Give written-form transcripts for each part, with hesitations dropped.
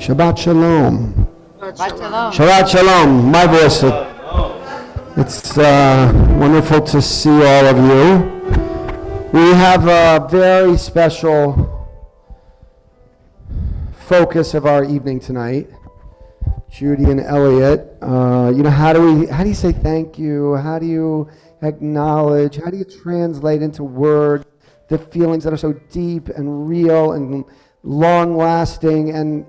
Shabbat Shalom. Shabbat Shalom. Shabbat Shalom. My voice. It's wonderful to see all of you. We have a very special focus of our evening tonight. Judy and Elliot. How do you say thank you? How do you acknowledge? How do you translate into words the feelings that are so deep and real and long-lasting? And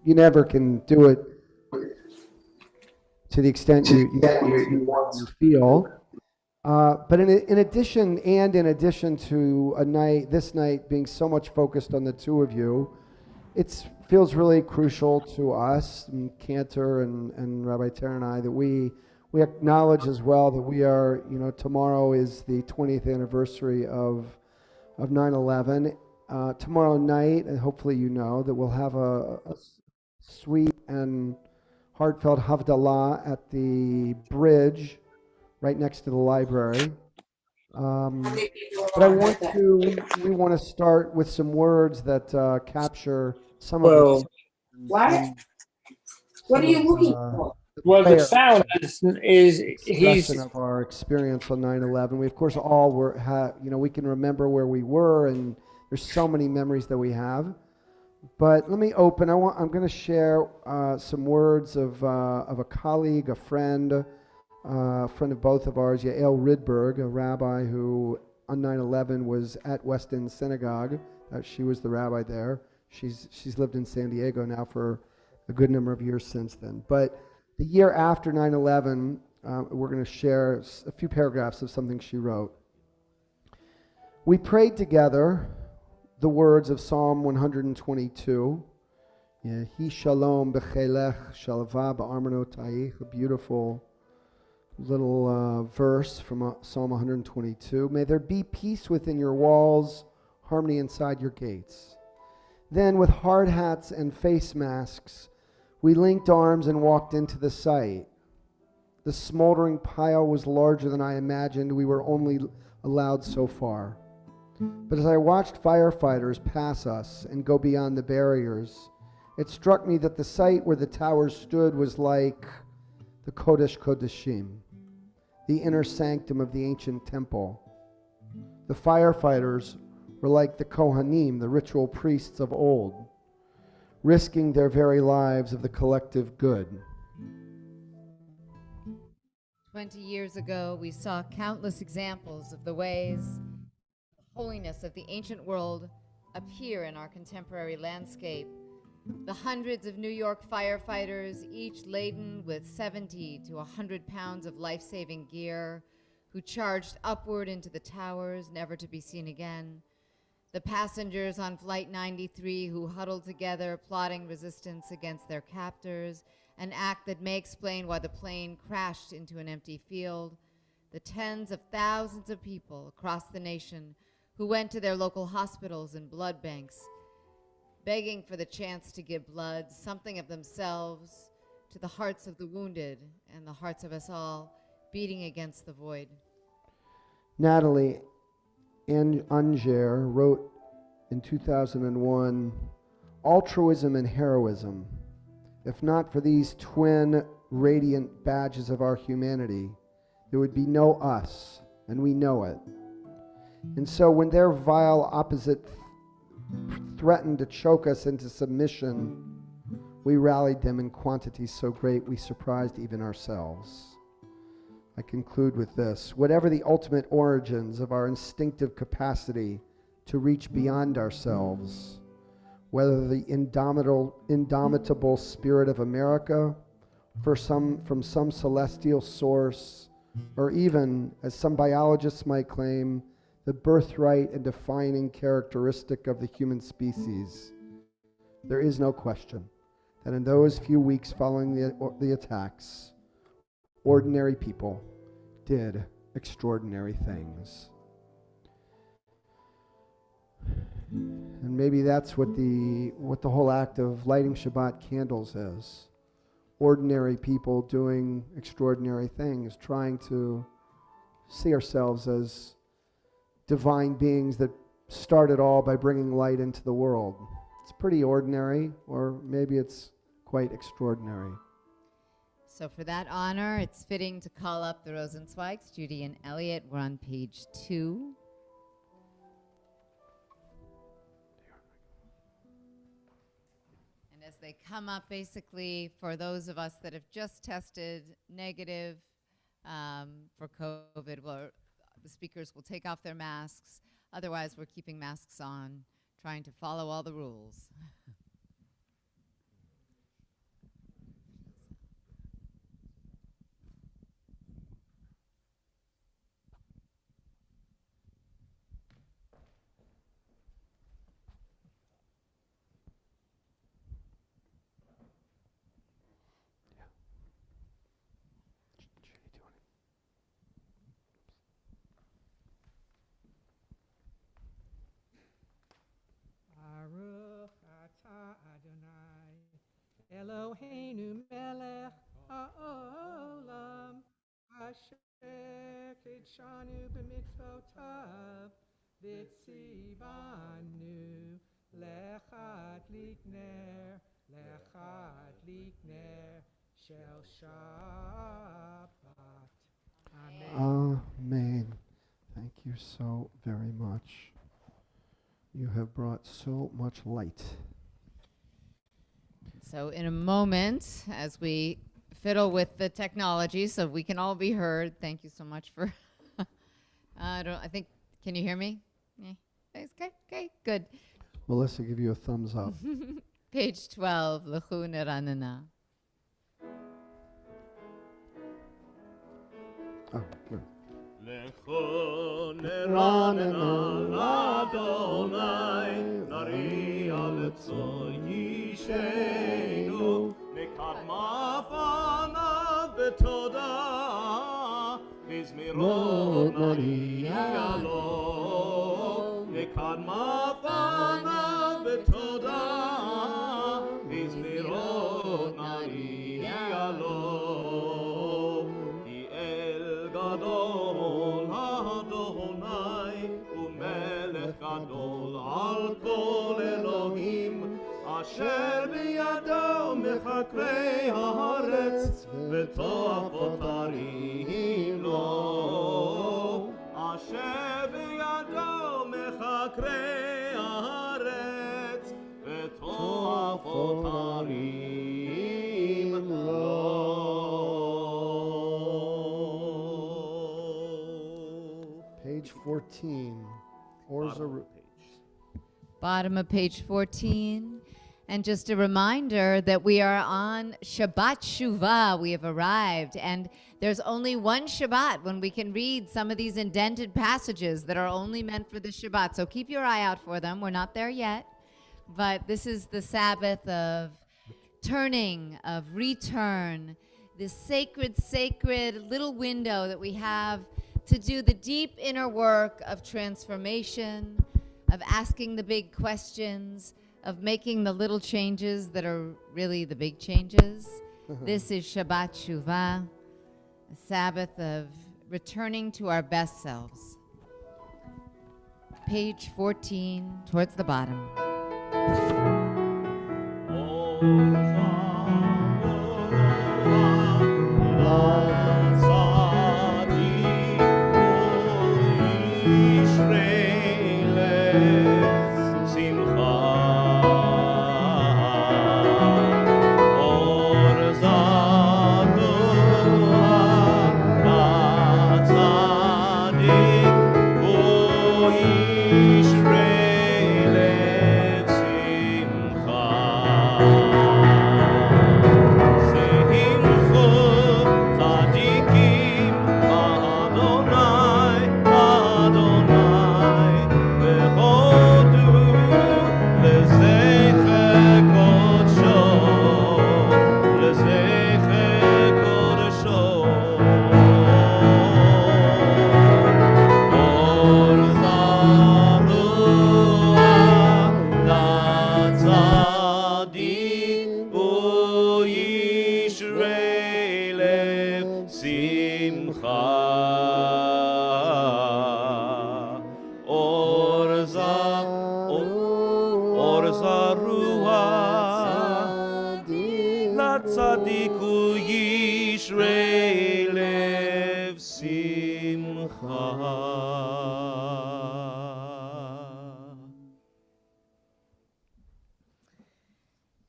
you never can do it to the extent you want to feel. But in addition to this night being so much focused on the two of you, it feels really crucial to us, and Cantor and Rabbi Ter and I, that we acknowledge as well that we are, tomorrow is the 20th anniversary of 9/11. Tomorrow night, and hopefully that we'll have a sweet and heartfelt Havdalah at the bridge right next to the library. But we want to start with some words that capture some of the... What are you looking for? Well, the sound is he's of our experience on 9/11. We of course all we can remember where we were, and there's so many memories that we have. But let me open. I'm going to share some words of a colleague, a friend of both of ours, Yael Rydberg, a rabbi who on 9/11 was at West End Synagogue. She was the rabbi there. She's lived in San Diego now for a good number of years since then. But the year after 9/11, we're going to share a few paragraphs of something she wrote. We prayed together the words of Psalm 122. Yehi shalom b'chelech shalva b'armonotayich, a beautiful little verse from Psalm 122. May there be peace within your walls, harmony inside your gates. Then with hard hats and face masks, we linked arms and walked into the site. The smoldering pile was larger than I imagined. We were only allowed so far. But as I watched firefighters pass us and go beyond the barriers, it struck me that the site where the towers stood was like the Kodesh Kodeshim, the inner sanctum of the ancient temple. The firefighters were like the Kohanim, the ritual priests of old, risking their very lives of the collective good. 20 years ago, we saw countless examples of the ways holiness of the ancient world appear in our contemporary landscape. The hundreds of New York firefighters, each laden with 70 to 100 pounds of life-saving gear, who charged upward into the towers, never to be seen again. The passengers on Flight 93 who huddled together, plotting resistance against their captors, an act that may explain why the plane crashed into an empty field. The tens of thousands of people across the nation who went to their local hospitals and blood banks, begging for the chance to give blood, something of themselves, to the hearts of the wounded and the hearts of us all beating against the void. Natalie Unger wrote in 2001, altruism and heroism. If not for these twin radiant badges of our humanity, there would be no us, and we know it. And so when their vile opposite threatened to choke us into submission, we rallied them in quantities so great we surprised even ourselves. I conclude with this. Whatever the ultimate origins of our instinctive capacity to reach beyond ourselves, whether the indomitable spirit of America from some celestial source, or even, as some biologists might claim, the birthright and defining characteristic of the human species, there is no question that in those few weeks following the attacks, ordinary people did extraordinary things. And maybe that's what the whole act of lighting Shabbat candles is. Ordinary people doing extraordinary things, trying to see ourselves as divine beings that start it all by bringing light into the world. It's pretty ordinary, or maybe it's quite extraordinary. So for that honor, it's fitting to call up the Rosenzweigs, Judy and Elliot. We're on page 2. And as they come up, basically, for those of us that have just tested negative for COVID, well, the speakers will take off their masks. Otherwise, we're keeping masks on, trying to follow all the rules. Eloheinu melech ha'olam asher kidshanu b'mitzvotav v'tzivanu lechatlik ner shel Shabbat. Amen. Amen. Thank you so very much. You have brought so much light. So in a moment, as we fiddle with the technology so we can all be heard, thank you so much for, I think, can you hear me? Yeah. Okay, good. Melissa, give you a thumbs up. Page 12, Lechu Neranana. Oh, good. Lechu neranana l'Adonai, nari'a letzon yishenu, nekadma fanav b'toda, mizmirot nari'a lo, nekadma fanav b'toda, mizmirot nari'a lo. Gadol al kol Elohim asher biyado mechakrei haaretz v'to'afot harim lo asher biyado mechakrei haaretz v'to'afot harim lo. Page 14. Bottom of page 14. And just a reminder that we are on Shabbat Shuvah. We have arrived. And there's only one Shabbat when we can read some of these indented passages that are only meant for the Shabbat. So keep your eye out for them. We're not there yet. But this is the Sabbath of turning, of return, this sacred little window that we have to do the deep inner work of transformation, of asking the big questions, of making the little changes that are really the big changes. This is Shabbat Shuvah, a Sabbath of returning to our best selves. Page 14, towards the bottom.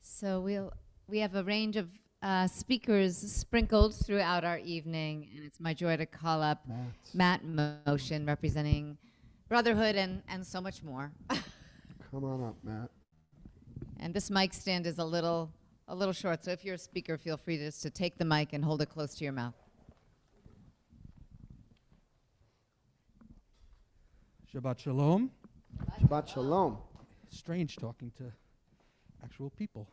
So we have a range of speakers sprinkled throughout our evening, and it's my joy to call up Matt Motion, representing brotherhood and so much more. Come on up, Matt. And this mic stand is a little short, so if you're a speaker, feel free to take the mic and hold it close to your mouth. Shabbat Shalom. Shabbat Shalom. Strange talking to actual people.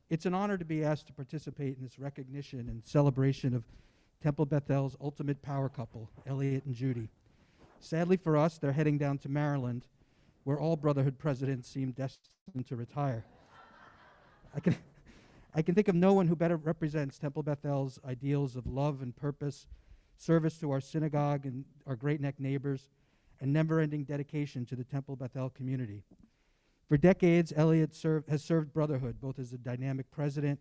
It's an honor to be asked to participate in this recognition and celebration of Temple Beth-El's ultimate power couple, Elliot and Judy. Sadly for us, they're heading down to Maryland, where all Brotherhood presidents seem destined to retire. I can think of no one who better represents Temple Beth-El's ideals of love and purpose, service to our synagogue and our Great Neck neighbors, and never-ending dedication to the Temple Beth-El community. For decades, Elliot has served Brotherhood, both as a dynamic president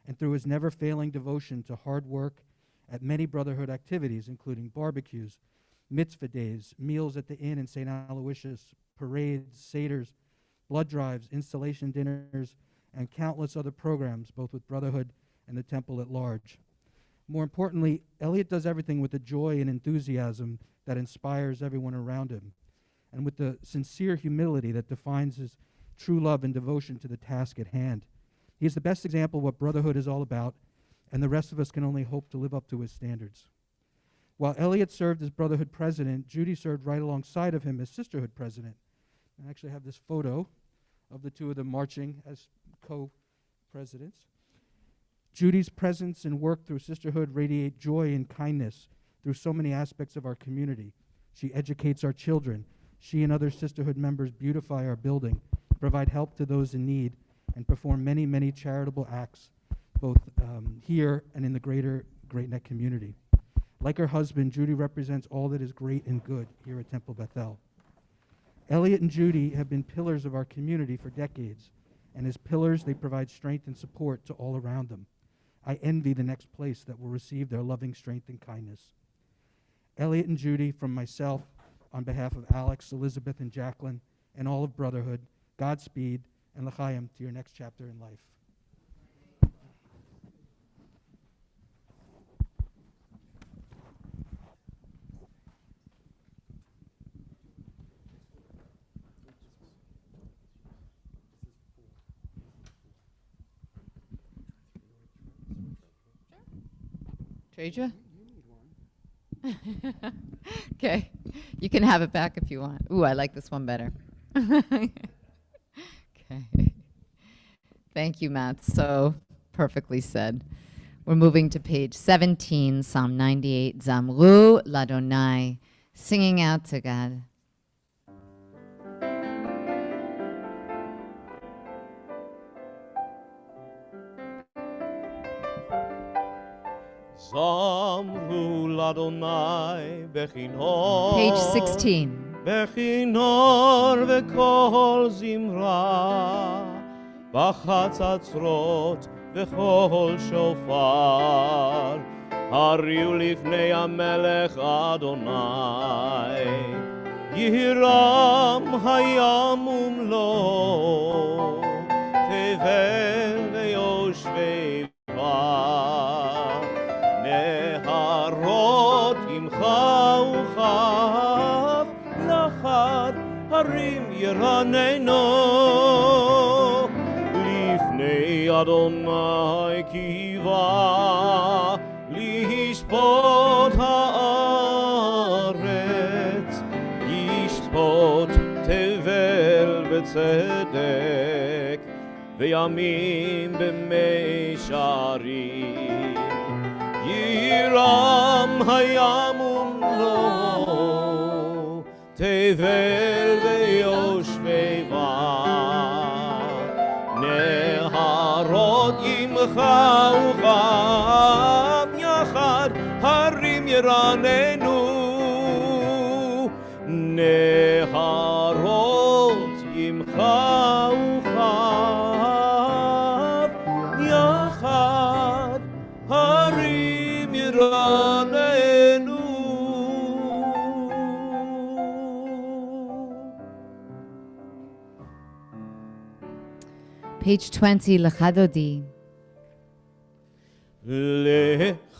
and through his never-failing devotion to hard work at many Brotherhood activities, including barbecues, mitzvah days, meals at the inn in St. Aloysius, parades, seders, blood drives, installation dinners, and countless other programs, both with Brotherhood and the temple at large. More importantly, Elliot does everything with the joy and enthusiasm that inspires everyone around him, and with the sincere humility that defines his true love and devotion to the task at hand. He is the best example of what Brotherhood is all about, and the rest of us can only hope to live up to his standards. While Elliot served as Brotherhood president, Judy served right alongside of him as Sisterhood president. I actually have this photo of the two of them marching as co-presidents. Judy's presence and work through Sisterhood radiate joy and kindness through so many aspects of our community. She educates our children. She and other Sisterhood members beautify our building, provide help to those in need, and perform many, many charitable acts, both here and in the greater Great Neck community. Like her husband, Judy represents all that is great and good here at Temple Beth-El. Elliot and Judy have been pillars of our community for decades, and as pillars, they provide strength and support to all around them. I envy the next place that will receive their loving strength and kindness. Elliot and Judy, from myself, on behalf of Alex, Elizabeth, and Jacqueline, and all of Brotherhood, Godspeed and l'chaim to your next chapter in life. Traja? Okay. You can have it back if you want. Ooh, I like this one better. Okay. Thank you, Matt. So perfectly said. We're moving to page 17, Psalm 98, Zamru Ladonai, singing out to God. זמרו לאדוני בכינור. Page 16. בכינור וכל זמרה, בחצוצרות וכל שופר, הריעו לפני המלך אדוני, יהרם הים ומלואו, תבל ויושבי בה, נהרות עמך וכף, לחד הרים ירננו, לפני אדוני קיווה, לשפוט הארץ, ישפוט תבל בצדק, וימים במישרים, ירם הים ומלואו, תבל ויושבי בה, נהרות עמך וכף, יחד הרים ירננו, נהרות עמך וכף, יחד הרים ירננו. Page 20, Lechadodi.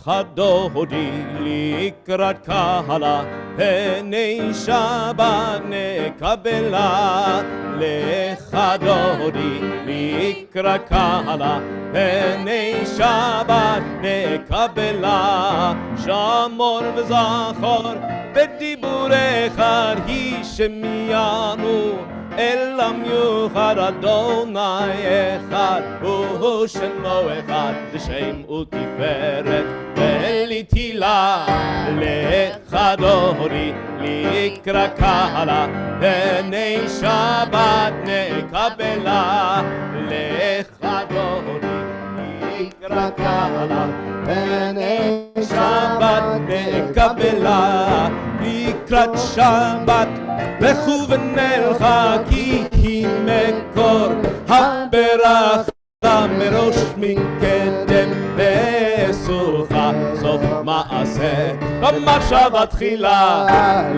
לחדודי לקראת קהלה, פני שבת נקבלה. לחדודי לקראת קהלה, פני שבת נקבלה. שמור וזכור בדיבור אחד, היא שמיינו אל המיוחד. אדוני אחד הוא שמו אחד, לשם ותפארת ולתהילה. לחדודי לקראת קהלה, פני שבת נקבלה. לחדודי לקראת קהלה, פני שבת נקבלה. לקראת שבת לכו ונלכה, כי היא מקור הברכה, מראש מקדם בסוכה, סוף מעשה במחשבה תחילה.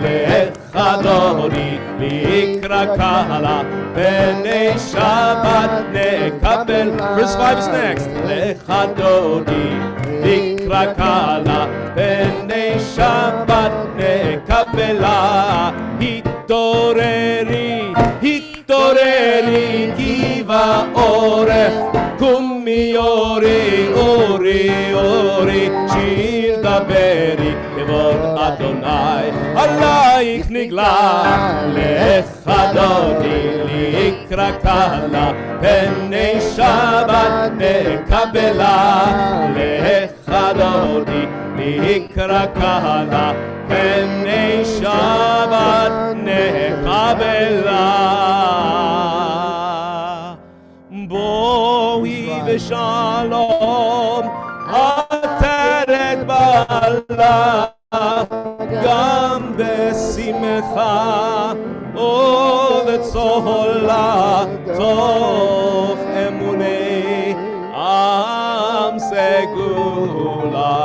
לחדודי לקראת קהלה, פני שבת נקבל. Verse 5 is next. לחדודי לקראת קהלה, פני שבת נקבלה. התעוררי, התעוררי, כי באורך, קומי אורי, אורי, אורי, שיר דברי, כבוד אדוני עלייך נגלה. לחדודי לקראת קהלה, פני שבת נקבלה. לחדודי לקראת קהלה, פני שבת נקבלה. בואי בשלום עטרת בעלה, גם בשמחה ובצהלה, תוך אמוני עם סגולה.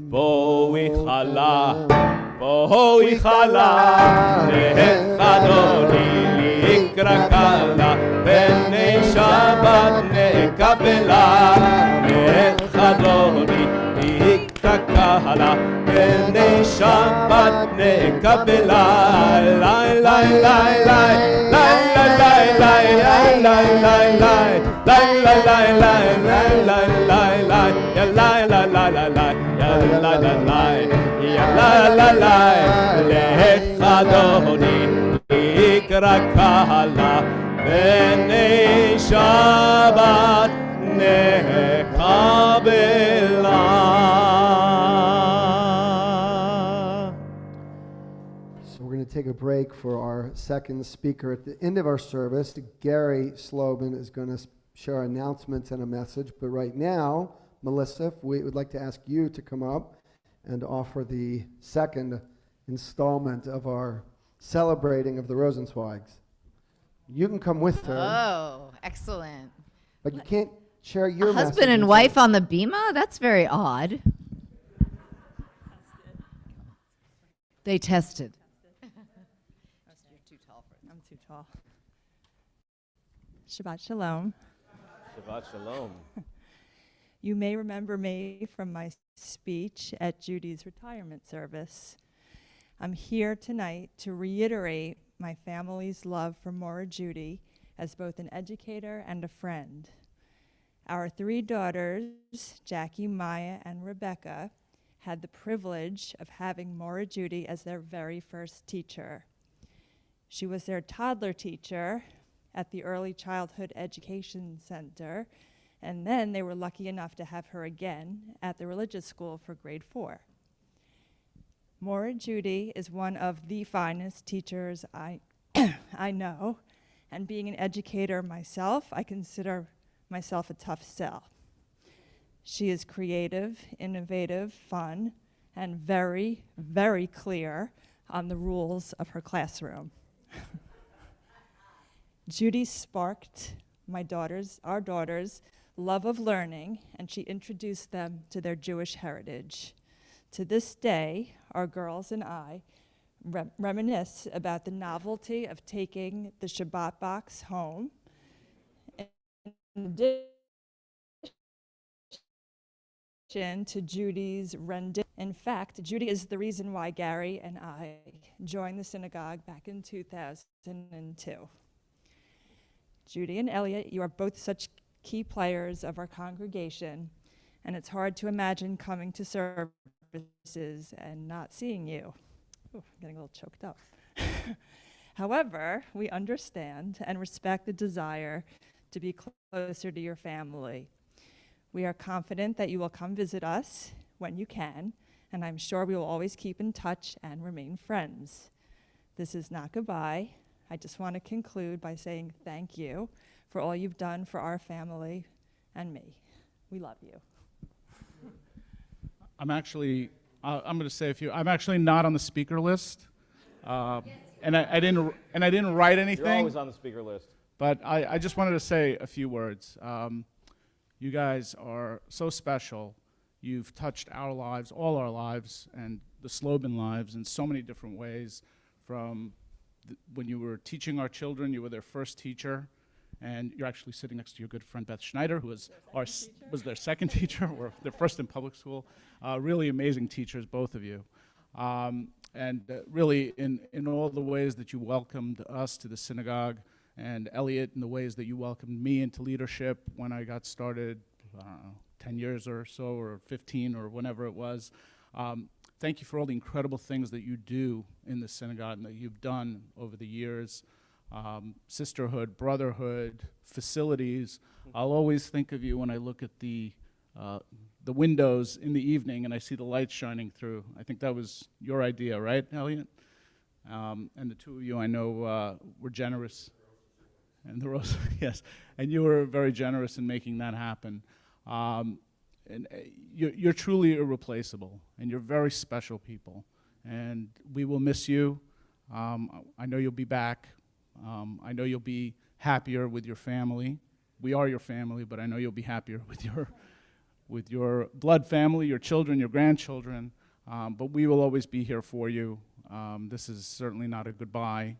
בואי חלה, בואי חלה, לחדודי לקראת קהלה, פני שבת נקבלה. לחדודי לקראת קהלה, פני שבת נקבלה. לי לי לי לי לי לי לי לחדודי לקראת קהלה, פני שבת נקבלה. So we're going to take a break for our second speaker. At the end of our service, Gary Slobin is going to share announcements and a message. But right now, Melissa, we would like to ask you to come up and offer the second installment of our celebrating of the Rosenzweigs. You can come with her, Oh, excellent. but you can't share your A husband message and until- wife on the bima? That's very odd. They tested. You're too tall for it. I'm too tall. Shabbat Shalom. Shabbat Shalom. You may remember me from my speech at Judy's retirement service. I'm here tonight to reiterate my family's love for Maura Judy as both an educator and a friend. Our 3 daughters, Jackie, Maya, and Rebecca, had the privilege of having Maura Judy as their very first teacher. She was their toddler teacher at the Early Childhood Education Center, and then they were lucky enough to have her again at the religious school for grade 4. Maura Judy is one of the finest teachers I know, and being an educator myself, I consider myself a tough sell. She is creative, innovative, fun, and very, very clear on the rules of her classroom. Judy sparked our daughters' love of learning, and she introduced them to their Jewish heritage. To this day, our girls and I reminisce about the novelty of taking the Shabbat box home. In addition to Judy's rendition. In fact, Judy is the reason why Gary and I joined the synagogue back in 2002. Judy and Elliot, you are both such key players of our congregation, and it's hard to imagine coming to services and not seeing you. Ooh, I'm getting a little choked up. However, we understand and respect the desire to be closer to your family. We are confident that you will come visit us when you can, and I'm sure we will always keep in touch and remain friends. This is not goodbye. I just want to conclude by saying thank you for all you've done for our family and me. We love you. I'm going to say a few. I'm actually not on the speaker list, and I didn't write anything. You're always on the speaker list. But I just wanted to say a few words. You guys are so special. You've touched our lives, all our lives, and the Slobin lives in so many different ways. From when you were teaching our children, you were their first teacher, and you're actually sitting next to your good friend Beth Schneider, who was their second teacher, or their first in public school. Really amazing teachers, both of you. And really, in all the ways that you welcomed us to the synagogue, and Elliot, in the ways that you welcomed me into leadership when I got started, I don't know, 10 years or so, or 15, or whenever it was. Thank you for all the incredible things that you do in the synagogue and that you've done over the years. Sisterhood, brotherhood, facilities. I'll always think of you when I look at the windows in the evening and I see the lights shining through. I think that was your idea, right, Elliot? And the two of you I know were generous. And the rose, yes. And you were very generous in making that happen. And you're truly irreplaceable, and you're very special people. And we will miss you. I know you'll be back. I know you'll be happier with your family. We are your family, but I know you'll be happier with your blood family, your children, your grandchildren. But we will always be here for you. This is certainly not a goodbye,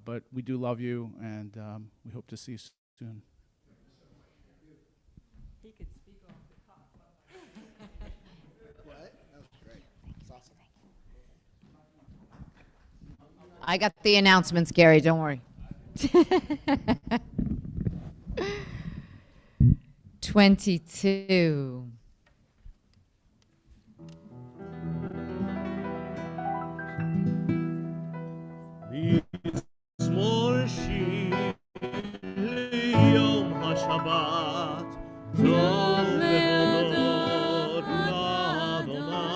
but we do love you, and we hope to see you soon. He could speak off the top. What? That was great. It's awesome. I got the announcements, Gary. Don't worry. 22. מזמור שיר ליום השבת, טוב להודות לאדוני,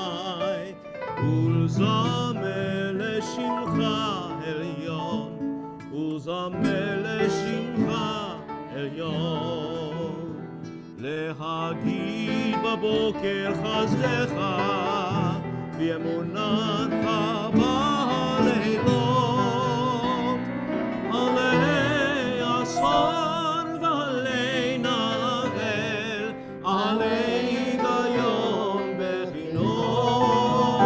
ולזמר לשמך עליון, ולזמר לשמך עליון. להגיד בבוקר חסדך, באמונתך בלילות, עלי עשור ועלי נבל, עלי היגיון בכינור,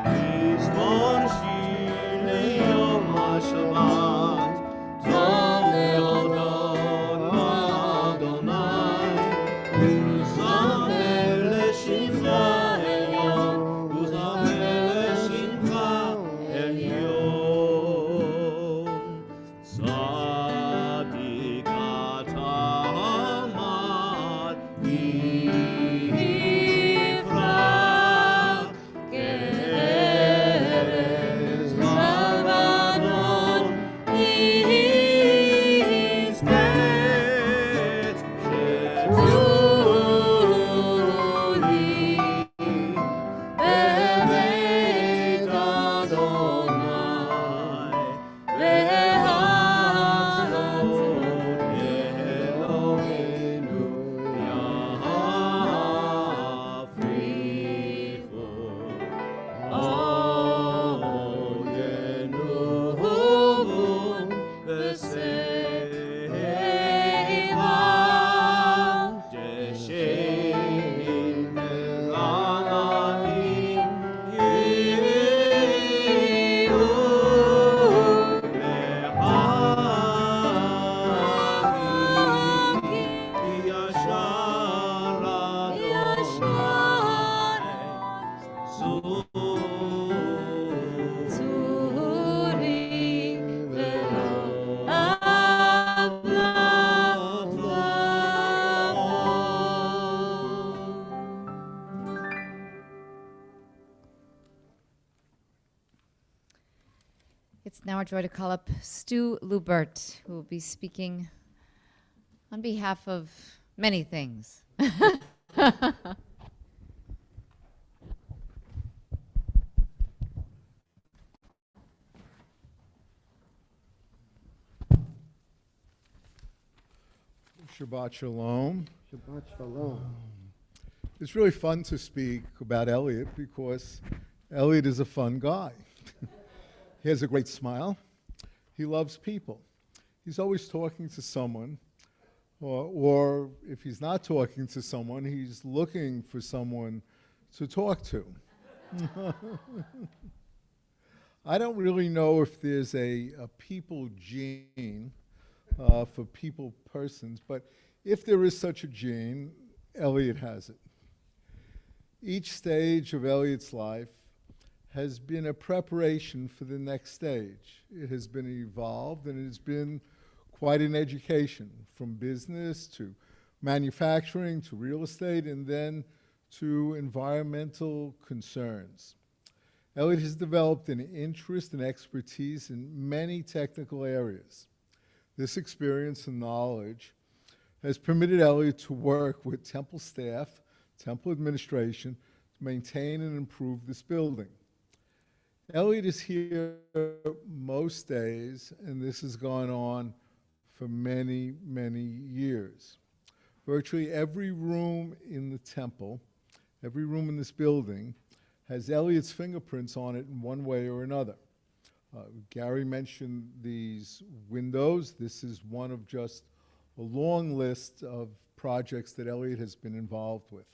מזמור שיר ליום השבת, טוב להודות לאדוני, וזמר לשמך עליון, וזמר לשמך עליון. צדיק אתה אמר, יפרח כארז לבנון, יזכה שתולי בבית אדוני, והצנות אלוהינו יפריחו, ינובו בשיבה, דשאים ורעמים יהיו לחגים, כי ישר אדוני צורי ולא It's now our joy to call up Stu Lubert, who will be speaking on behalf of many things. Shabbat Shalom. Shabbat Shalom. It's really fun to speak about Elliot because Elliot is a fun guy. He has a great smile. He loves people. He's always talking to someone, or if he's not talking to someone, he's looking for someone to talk to. I don't really know if there's a people gene for people persons, but if there is such a gene, Elliot has it. Each stage of Elliot's life has been a preparation for the next stage. It has been evolved, and it has been quite an education, from business to manufacturing to real estate, and then to environmental concerns. Elliot has developed an interest and expertise in many technical areas. This experience and knowledge has permitted Elliot to work with Temple staff, Temple administration, to maintain and improve this building. Elliot is here most days, and this has gone on for many, many years. Virtually every room in the temple, every room in this building, has Elliot's fingerprints on it in one way or another. Gary mentioned these windows. This is one of just a long list of projects that Elliot has been involved with.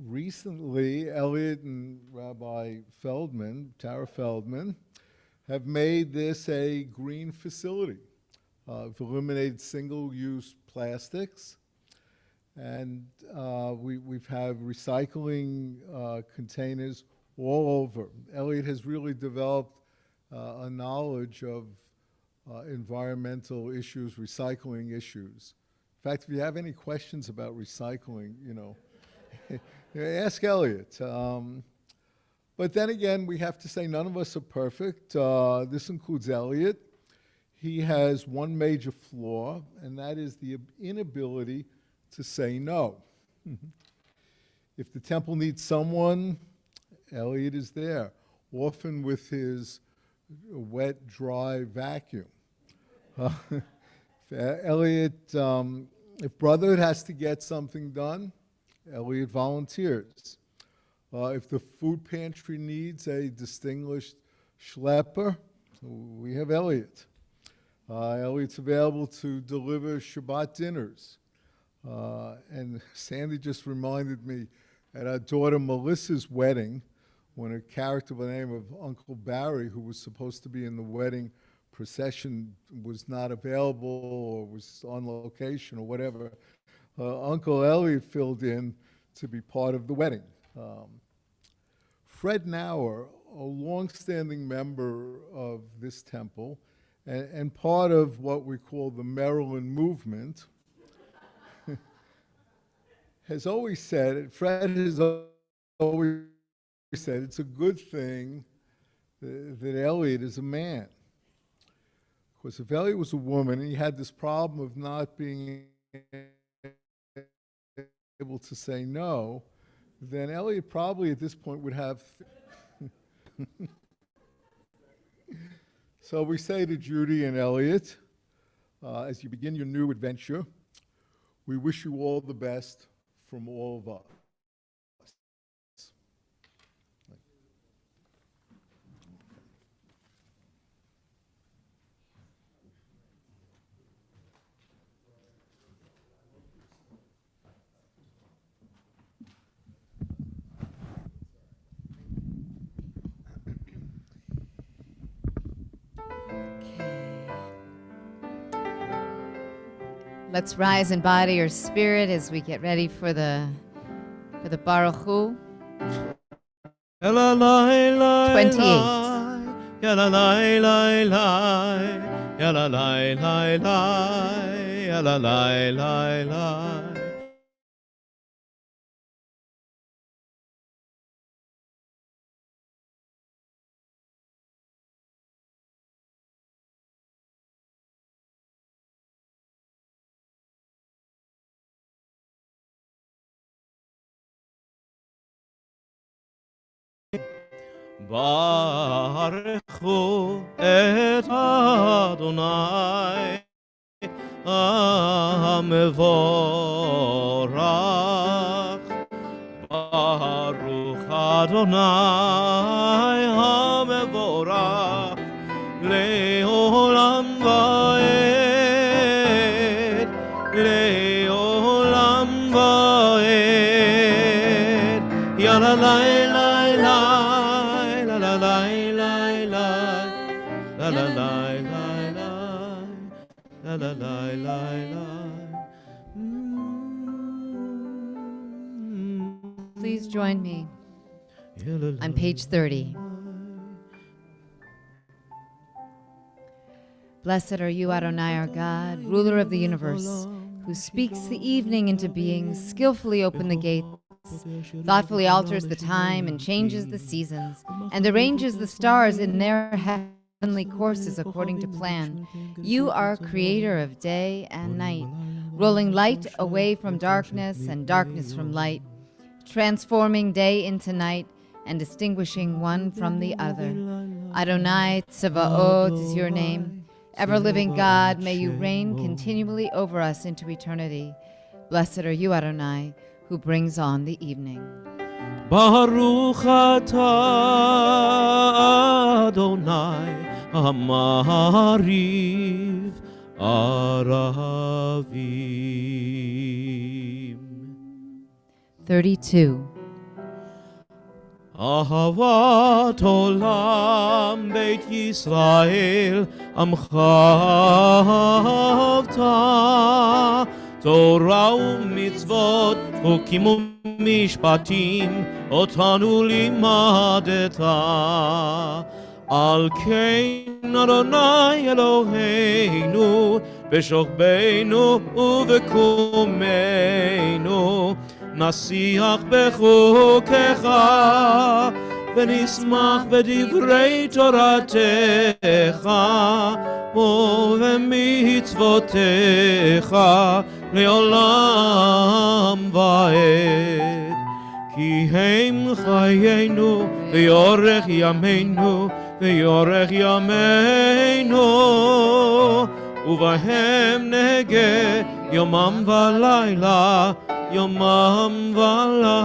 Recently, Elliot and Rabbi Feldman, Tara Feldman, have made this a green facility. We've eliminated single-use plastics, and we've have recycling containers all over. Elliot has really developed a knowledge of environmental issues, recycling issues. In fact, if you have any questions about recycling, ask Elliot. But then again, we have to say none of us are perfect. This includes Elliot. He has one major flaw, and that is the inability to say no. If the temple needs someone, Elliot is there, often with his wet, dry vacuum. Elliot If Brotherhood has to get something done, Elliot volunteers. If the food pantry needs a distinguished schlepper, we have Elliot. Elliot's available to deliver Shabbat dinners. And Sandy just reminded me at our daughter Melissa's wedding, when a character by the name of Uncle Barry, who was supposed to be in the wedding procession, was not available or was on location or whatever, Uncle Elliot filled in to be part of the wedding. Fred Nauer, a longstanding member of this temple and part of what we call the Maryland movement, has always said, Fred has always said, it's a good thing that Elliot is a man. Of course, if Elliot was a woman and he had this problem of not being able to say no, then Elliot probably at this point would have. So we say to Judy and Elliot, as you begin your new adventure, we wish you all the best from all of us. Let's rise in body or spirit as we get ready for the Baruch Hu. 28. Baruchu et Adonai HaMevorach. Baruch Adonai HaMevorach Le'olam va'ed, Le'olam va'ed. Yalalai Please join me on page 30. Blessed are you, Adonai, our God, ruler of the universe, who speaks the evening into being, skillfully open the gates, thoughtfully alters the time and changes the seasons, and arranges the stars in their heavenly courses according to plan. You are creator of day and night, rolling light away from darkness and darkness from light, transforming day into night and distinguishing one from the other. Adonai Tsevaot is your name. Ever-living God, may you reign continually over us into eternity. Blessed are you, Adonai, who brings on the evening. Baruch atah Adonai Amariv Aravim. 32. Ahavat olam Beit Yisrael Amcha avta Torah u'mitzvot Chukim u'mishpatim Otanu limadeta Al kein Adonai Eloheinu B'shokbeinu u'v'kumeinu נשיח בחוקיך ונשמח בדברי תורתך ובמצוותיך לעולם ועד. כי הם חיינו ויורך ימינו ויורך ימינו ובהם נהגה יומם ולילה, יומם ולילה.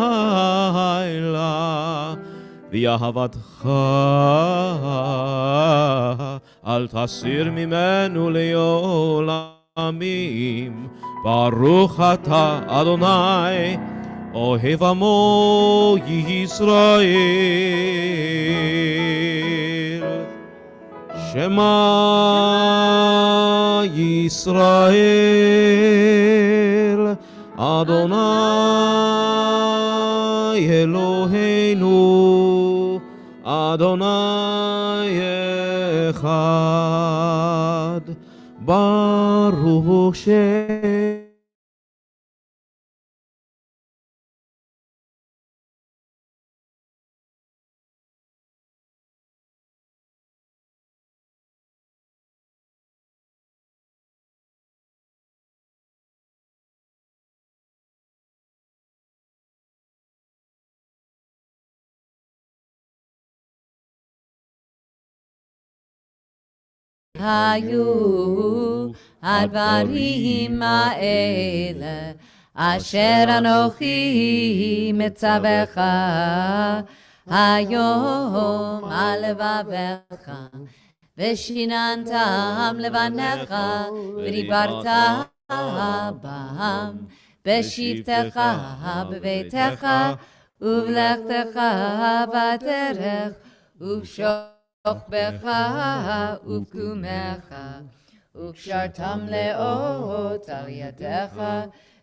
ואהבתך אל תסיר ממנו לעולמים. ברוך אתה אדוני אוהב עמו ישראל. שמע ישראל אדוני אלוהינו אדוני אחד. ברוך שם היו הדברים האלה אשר אנוכי מצווך היום על לבביך ושיננתם לבניך ודיברת בם בשבתך בביתך ובלכתך בדרך ובשוכבך ובקומך וקשרתם לאות על ידיך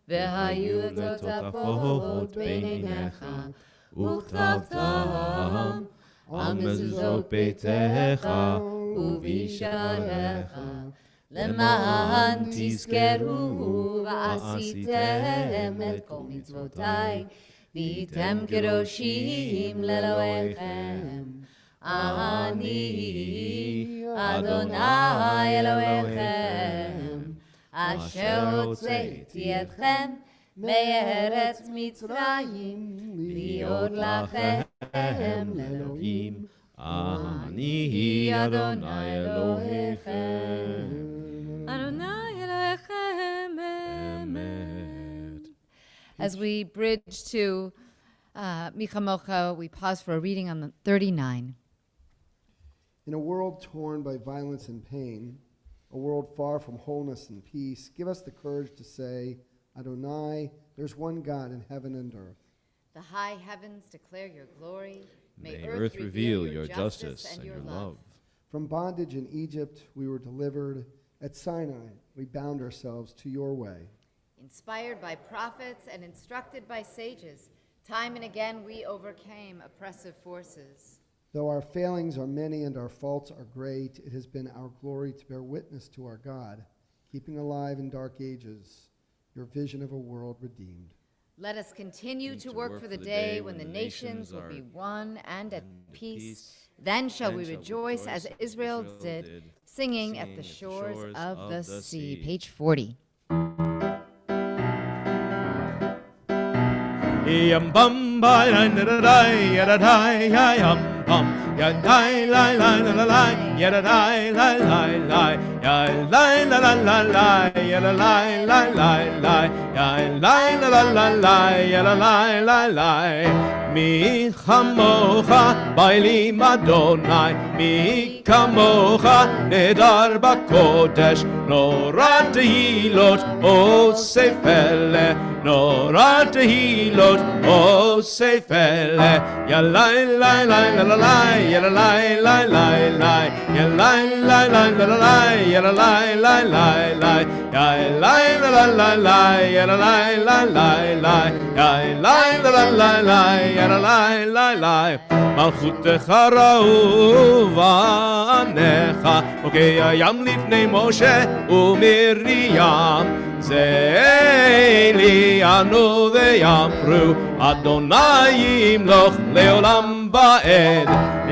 והיו לטוטפות בין עיניך וכתבתם על מזוזות ביתך ובשעריך למען תזכרו ועשיתם את כל מצוותיי והייתם קדושים לאלוהיכם. אני אדוני אלוהיכם אשר הוצאתי אתכם מארץ מצרים להיות לכם לאלוהים. אני אדוני אלוהיכם. אדוני אלוהיכם אמת. As we bridge to Micha Mocha, we pause for a reading on the 39. In a world torn by violence and pain, a world far from wholeness and peace, give us the courage to say, Adonai, there's one God in heaven and earth. The high heavens declare your glory. May earth reveal your justice and your love. From bondage in Egypt we were delivered. At Sinai we bound ourselves to your way. Inspired by prophets and instructed by sages, time and again we overcame oppressive forces. Though our failings are many and our faults are great, it has been our glory to bear witness to our God, keeping alive in dark ages your vision of a world redeemed. Let us continue to work for the day when the nations will be one and at peace. Then shall we rejoice as Israel did, singing at the shores of the sea. Page 40. Yam bum ba da da da ya da da ya yam bum ya da la la la la la ya da da la la la ya la la la la la ya la la la la la ya la la la la la ya la la la la. Mi chamocha bailim Adonai, mi kamocha nedar bakodesh, nora tehilot o sefele, nora tehilot o sefele. Ya la la la la la la, ya la la la la la, ya la la la la la la, ya la la la la la, ya la la la la, ya la la la la la, ya la la la la. Lai lai lai Malchutecha ra'uvanecha Okei hayam lifnei Moshe uMiriam Ze'eli anu ve'yamru Adonai yimloch le'olam ba'ed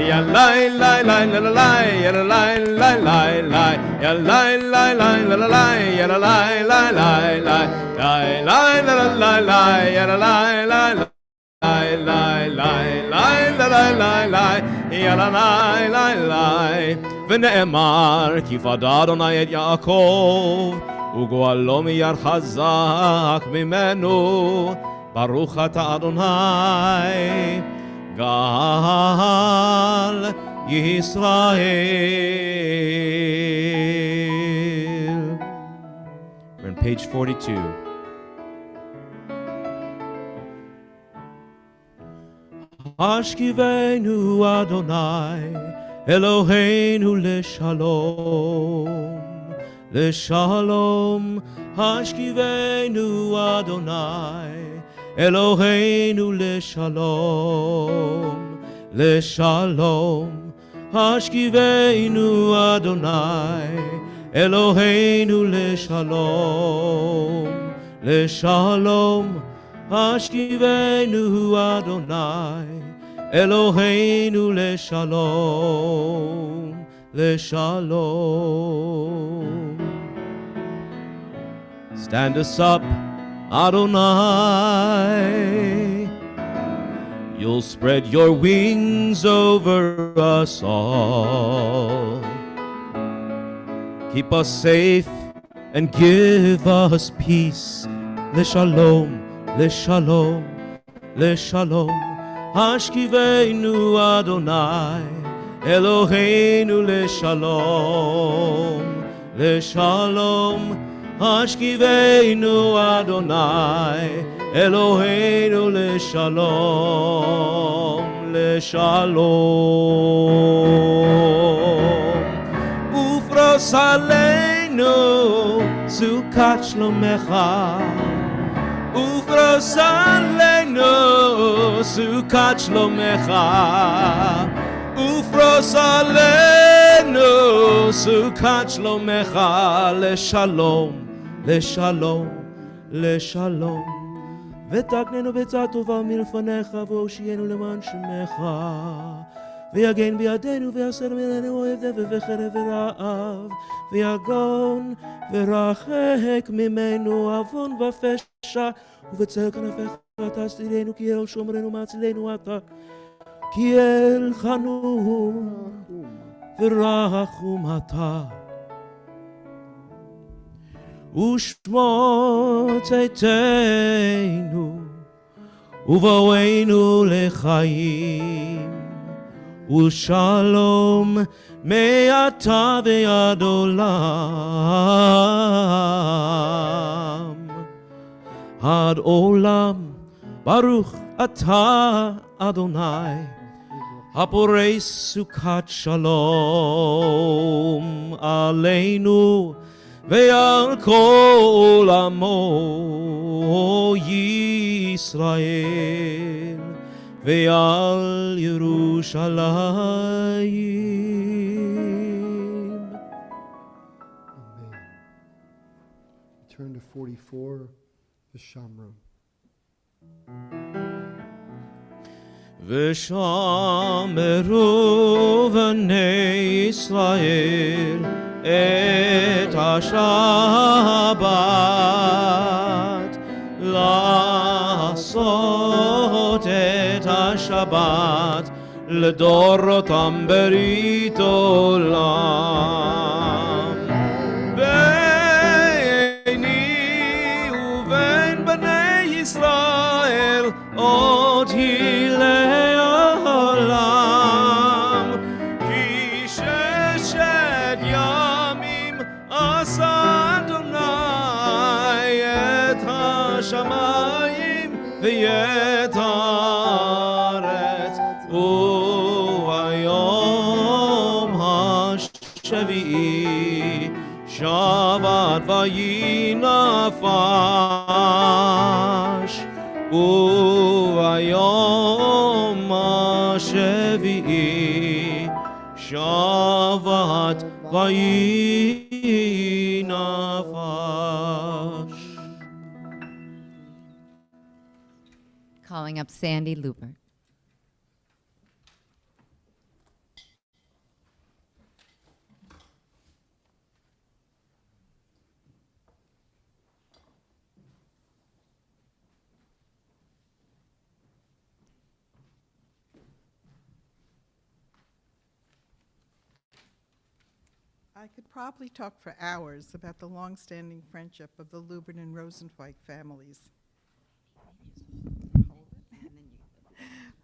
Ya lai lai lai la la lai Ya la lai lai lai lai Ya lai lai lai la la lai Ya la lai lai lai lai Lai lai la la lai lai Ya la lai lai lai Lai lai lai lai lai lai lai ya la lai lai lai ונאמר כי פדה אדוני את יעקב וגואלו מיד חזק ממנו. ברוך אתה אדוני גאל ישראל. We're on page 42. השכיבנו אדוני אלוהינו לשלום, לשלום. השכיבנו אדוני אלוהינו לשלום, לשלום. השכיבנו אדוני אלוהינו לשלום, לשלום. השכיבנו אדוני אלוהינו לשלום, לשלום. Stand us up, Adonai. You'll spread your wings over us all. Keep us safe and give us peace. Leshalom, leshalom, leshalom. Hashkivenu Adonai, Eloheinu leshalom, leshalom. Hashkivenu Adonai, Eloheinu leshalom, leshalom. Ufros aleinu sukat shlomecha, ufros aleinu sukat shlomecha, ufros aleinu sukat shlomecha, leshalom, leshalom, leshalom. ותקננו בצד טובה מלפניך והושיענו למען שמך, ויגן בידינו ויסר ממנו אוהב דבר וחרב ורעב, ויגון ורחק ממנו עוון ופשע, ובצל כנפיך תסתירנו, כי אל שומרנו מצילנו אתה, כי אל חנון ורחום אתה. ושמותינו ובואנו לחיים ושלום מעתה ועד עולם, עד עולם. ברוך אתה אדוני הפורש סוכת שלום עלינו ועל כל עמו ישראל ועל ירושלים. Amen. Turn to 44, the Shamru. ושמרו בני ישראל את השבת, לעשות את השבת לדורותם ברית עולם. ביני ובין בני ישראל עוד היא לעולם, כי ששת ימים עשה אדוני את השמיים ואת הארץ, וביום השביעי שבת וינפש, וביום השביעי שבת וינפש. Calling up Sandy Looper. I could probably talk for hours about the long-standing friendship of the Lubin and Rosenzweig families.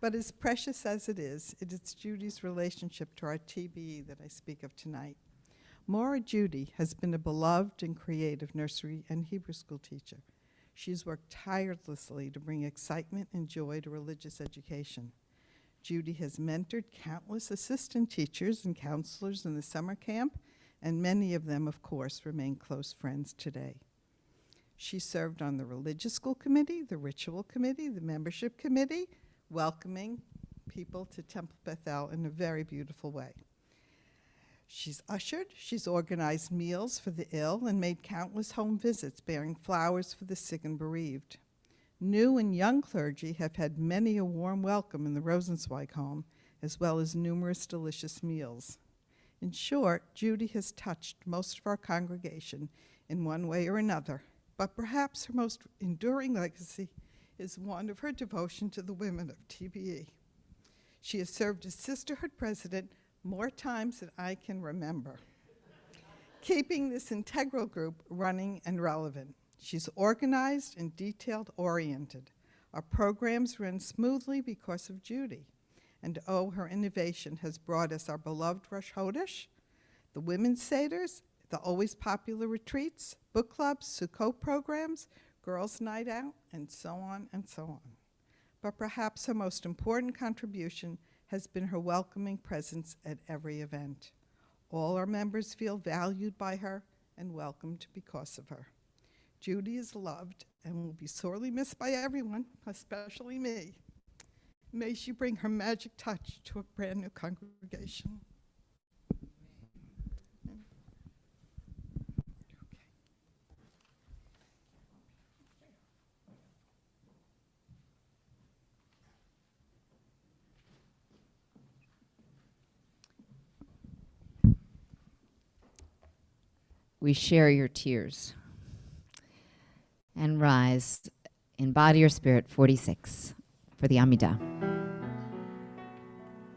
But as precious as it is Judy's relationship to our TBE that I speak of tonight. Maura Judy has been a beloved and creative nursery and Hebrew school teacher. She's worked tirelessly to bring excitement and joy to religious education. Judy has mentored countless assistant teachers and counselors in the summer camp, and many of them, of course, remain close friends today. She served on the religious school committee, the ritual committee, the membership committee, welcoming people to Temple Beth-El in a very beautiful way. She's ushered, she's organized meals for the ill, and made countless home visits bearing flowers for the sick and bereaved. New and young clergy have had many a warm welcome in the Rosenzweig home, as well as numerous delicious meals. In short, Judy has touched most of our congregation in one way or another, but perhaps her most enduring legacy is one of her devotion to the women of TBE. She has served as sisterhood president more times than I can remember, keeping this integral group running and relevant. She's organized and detailed-oriented. Our programs run smoothly because of Judy, and her innovation has brought us our beloved Rosh Chodesh, the women's seders, the always popular retreats, book clubs, Sukkot programs, girls' night out, and so on and so on. But perhaps her most important contribution has been her welcoming presence at every event. All our members feel valued by her and welcomed because of her. Judy is loved and will be sorely missed by everyone, especially me. May she bring her magic touch to a brand new congregation. We share your tears. And rise in body or spirit, 46, for the Amidah.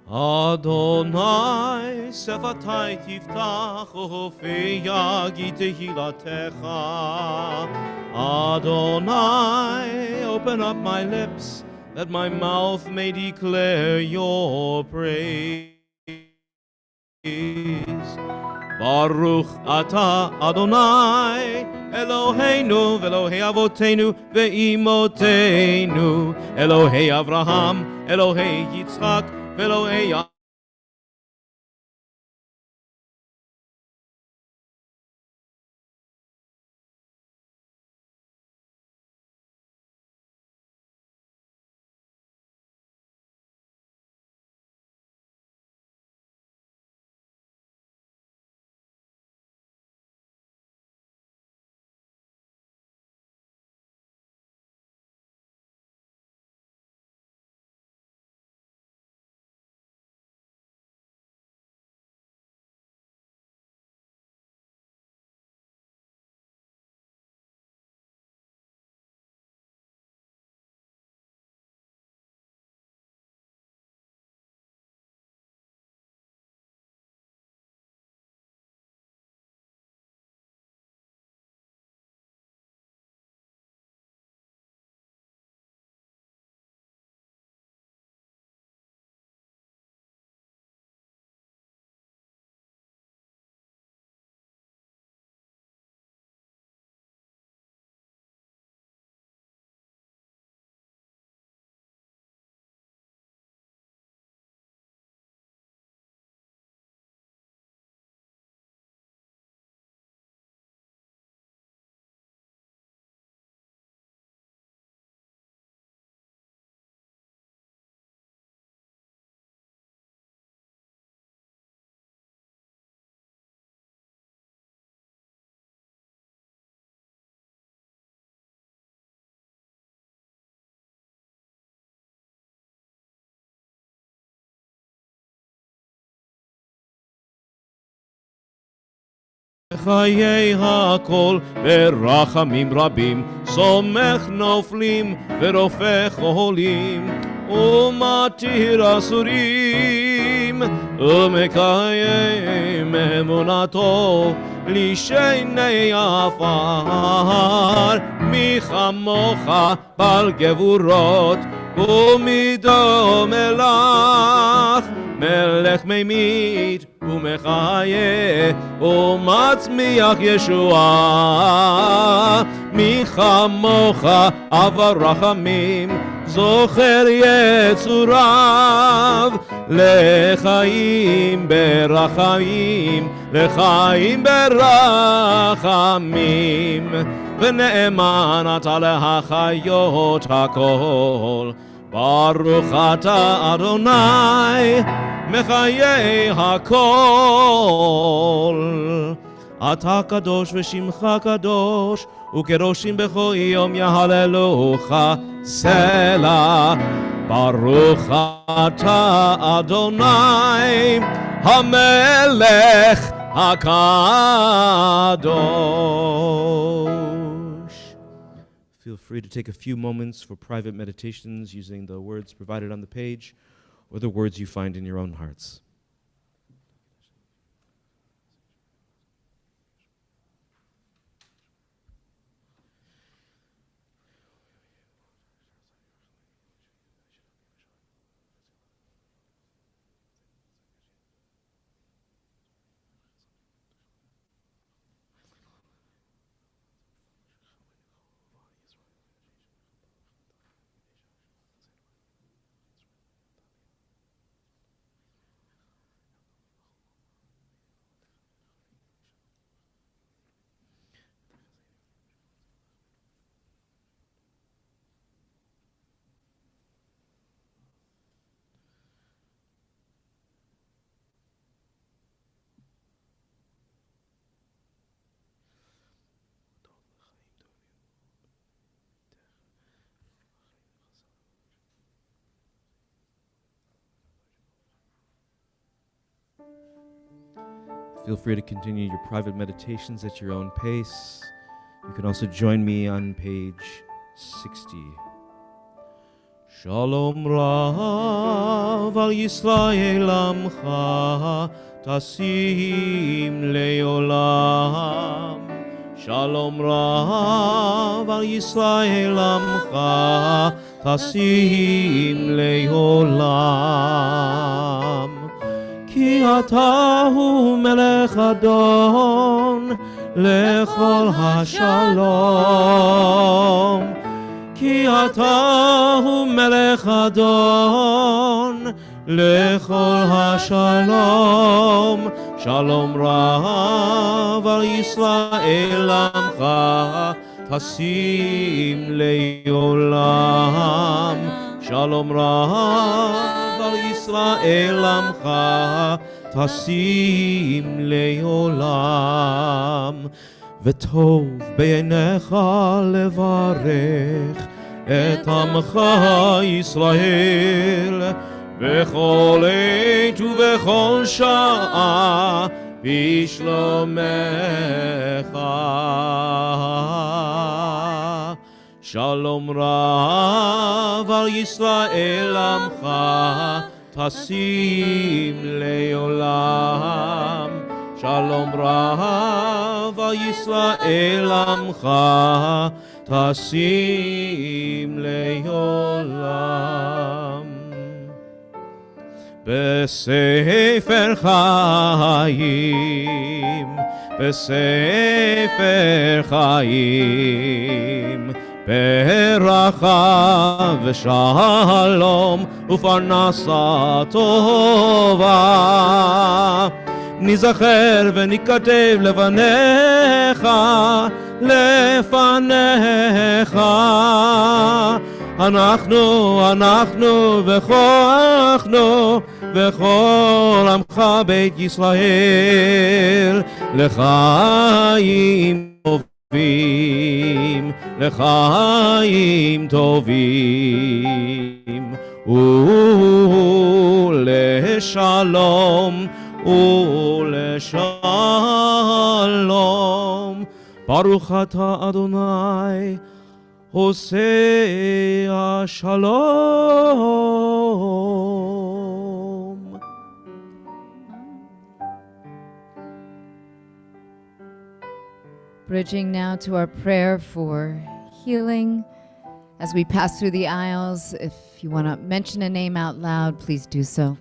Adonai sefatai tiftach ufi yagi tehilatecha. Adonai, open up my lips, that my mouth may declare your praise. Baruch atah Adonai, Eloheinu ve'Elohei avotenu ve'imotenu, Elohei Avraham, Elohei Yitzchak, ve'Elohei חיי הכל ברחמים רבים, סומך נופלים ורופא חולים, ומתיר אסורים, ומקיים אמונתו לשני עפר. מי כמוך בעל גבורות ומידו מלך, מלך ממית ומחיה ומצמיח ישועה. מי כמוך עבר רחמים זוכר יצוריו, לחיים ברחמים, לחיים ברחמים. ונאמן אתה להחיות הכל, ברוך אתה אדוני מחיי הכל. אתה קדוש ושמך קדוש, וקדושים בכל יום יהללוך סלע. ברוך אתה אדוני המלך הקדוש. Feel free to take a few moments for private meditations using the words provided on the page or the words you find in your own hearts. Feel free to continue your private meditations at your own pace. You can also join me on page 60. Shalom Rav al Yisrael Amcha Tasim Leolam. Shalom Rav al Yisrael Amcha Tasim Leolam. כי אתה הוא מלך אדון לכל השלום. כי אתה הוא מלך אדון לכל השלום. שלום רב על ישראל עמך תשים לעולם. שלום רב על ישראל עמך תשים לעולם. וטוב בעיניך לברך את עמך ישראל בכל עת ובכל שעה בשלומך. שלום רב על ישראל עמך תשים לעולם. שלום רב על ישראל עמך תשים לעולם. בספר חיים, בספר חיים, ברכה ושלום ופרנסה טובה. נזכר וניכתב לבניך, לפניך. אנחנו וכוחנו וכל עמך בית ישראל לחיים טובים, לחיים טובים ולשלום ולשלום. ברוך אתה אדוני עושה השלום. Bridging now to our prayer for healing. As we pass through the aisles, if you want to mention a name out loud, please do so.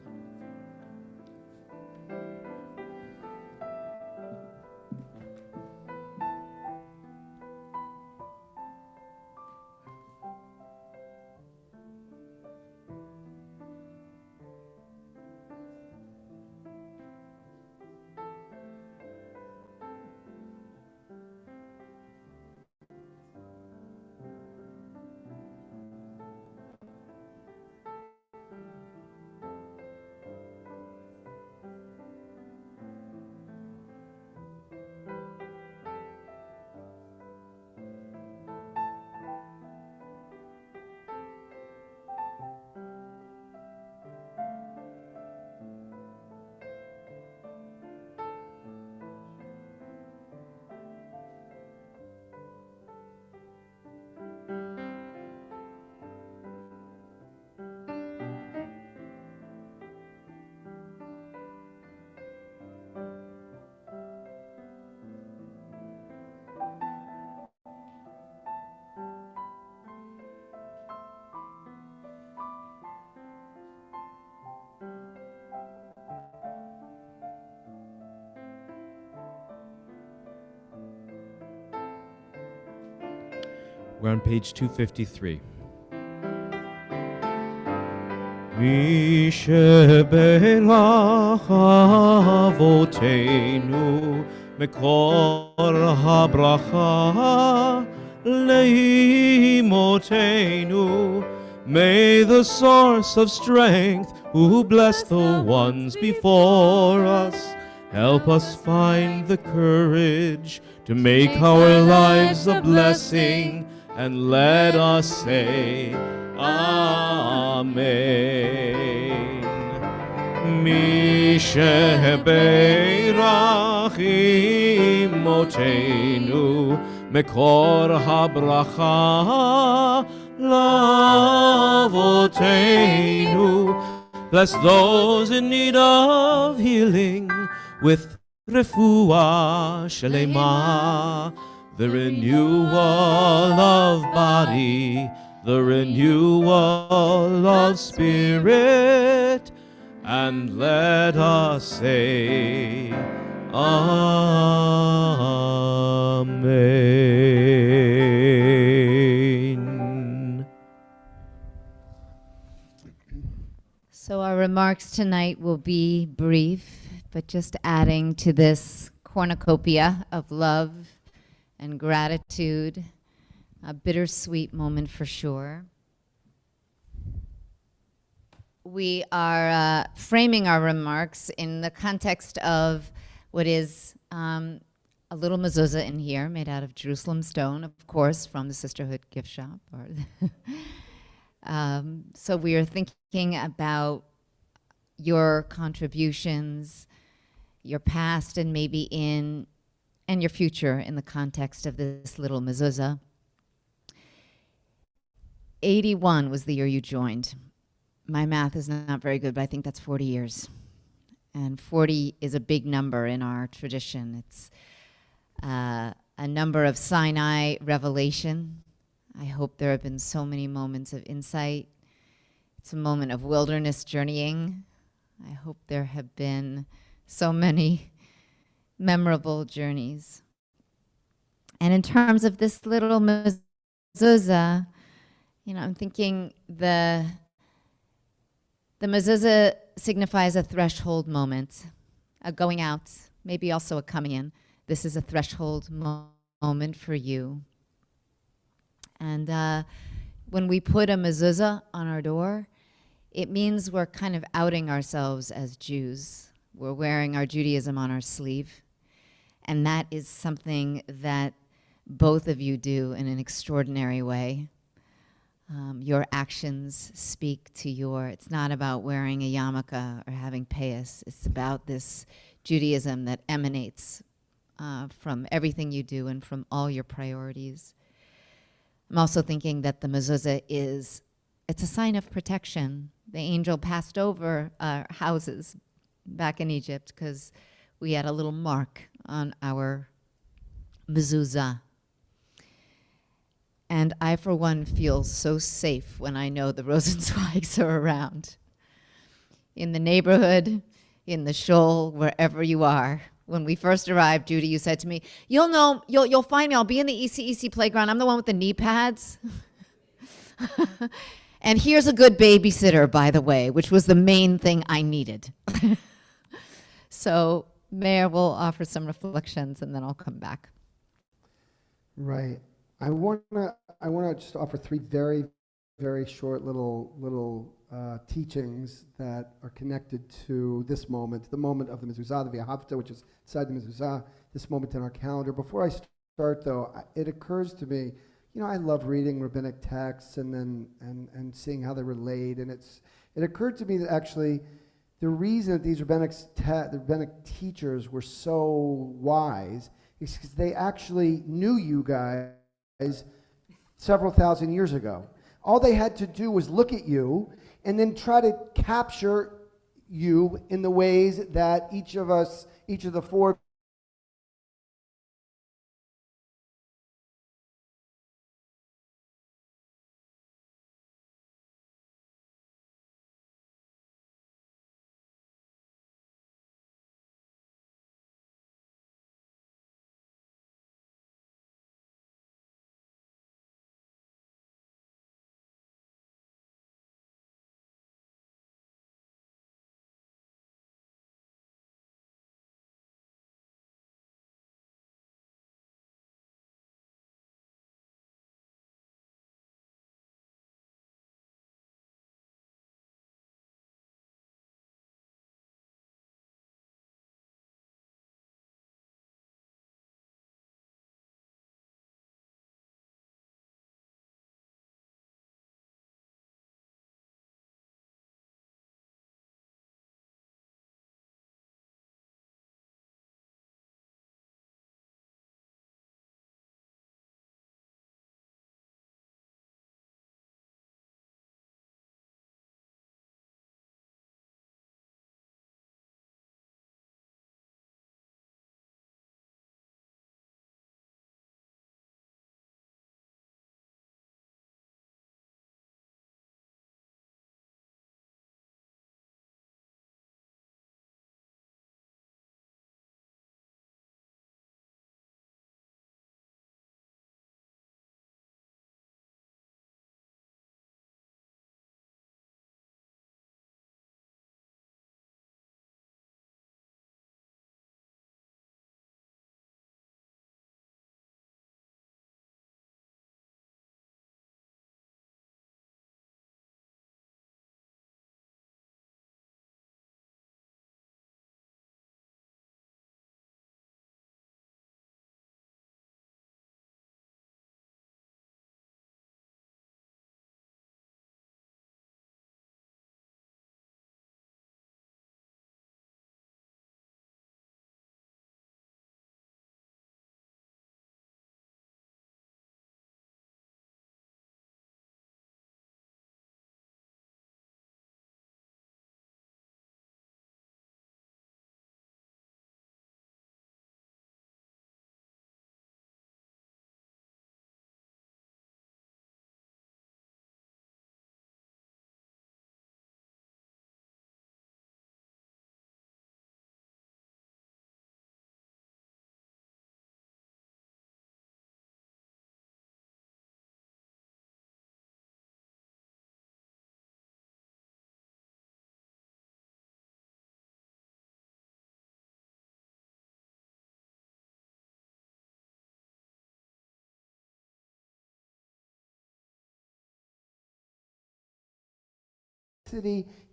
We're on page 253. מי שברך אבותינו מקור הברכה לאמותינו. May the source of strength who bless the ones before us help us find the courage to make our lives a blessing, and let us say Amen. מי שברך אמותינו מקור הברכה לאבותינו. Bless those in need of healing with refuah shelema, the renewal of body, the renewal of spirit, and let us say Amen. So our remarks tonight will be brief, but just adding to this cornucopia of love and gratitude, a bittersweet moment for sure. We are framing our remarks in the context of what is a little mezuzah in here made out of Jerusalem stone, of course, from the Sisterhood gift shop. So we are thinking about your contributions, your past and maybe and your future in the context of this little mezuzah. 81 was the year you joined. My math is not very good, but I think that's 40 years. And 40 is a big number in our tradition. It's a number of Sinai revelation. I hope there have been so many moments of insight. It's a moment of wilderness journeying. I hope there have been so many memorable journeys. And in terms of this little mezuzah, I'm thinking the mezuzah signifies a threshold moment, a going out, maybe also a coming in. This is a threshold moment for you. And when we put a mezuzah on our door, it means we're kind of outing ourselves as Jews. We're wearing our Judaism on our sleeve. And that is something that both of you do in an extraordinary way. Your actions speak to it's not about wearing a yarmulke or having payas. It's about this Judaism that emanates from everything you do and from all your priorities. I'm also thinking that the mezuzah it's a sign of protection. The angel passed over our houses back in Egypt because we had a little mark on our mezuzah. And I, for one, feel so safe when I know the Rosenzweigs are around. In the neighborhood, in the shul, wherever you are. When we first arrived, Judy, you said to me, you'll find me, I'll be in the ECEC playground. I'm the one with the knee pads. And here's a good babysitter, by the way, which was the main thing I needed. So Mayor will offer some reflections, and then I'll come back. Right. I wanna just offer three very, very short little teachings that are connected to this moment, the moment of the mezuzah, the V'ahavta, which is inside the mezuzah, this moment in our calendar. Before I start, though, it occurs to me, I love reading rabbinic texts and seeing how they relate, and it occurred to me that actually the reason that these rabbinic teachers were so wise is because they actually knew you guys several thousand years ago. All they had to do was look at you and then try to capture you in the ways that each of the four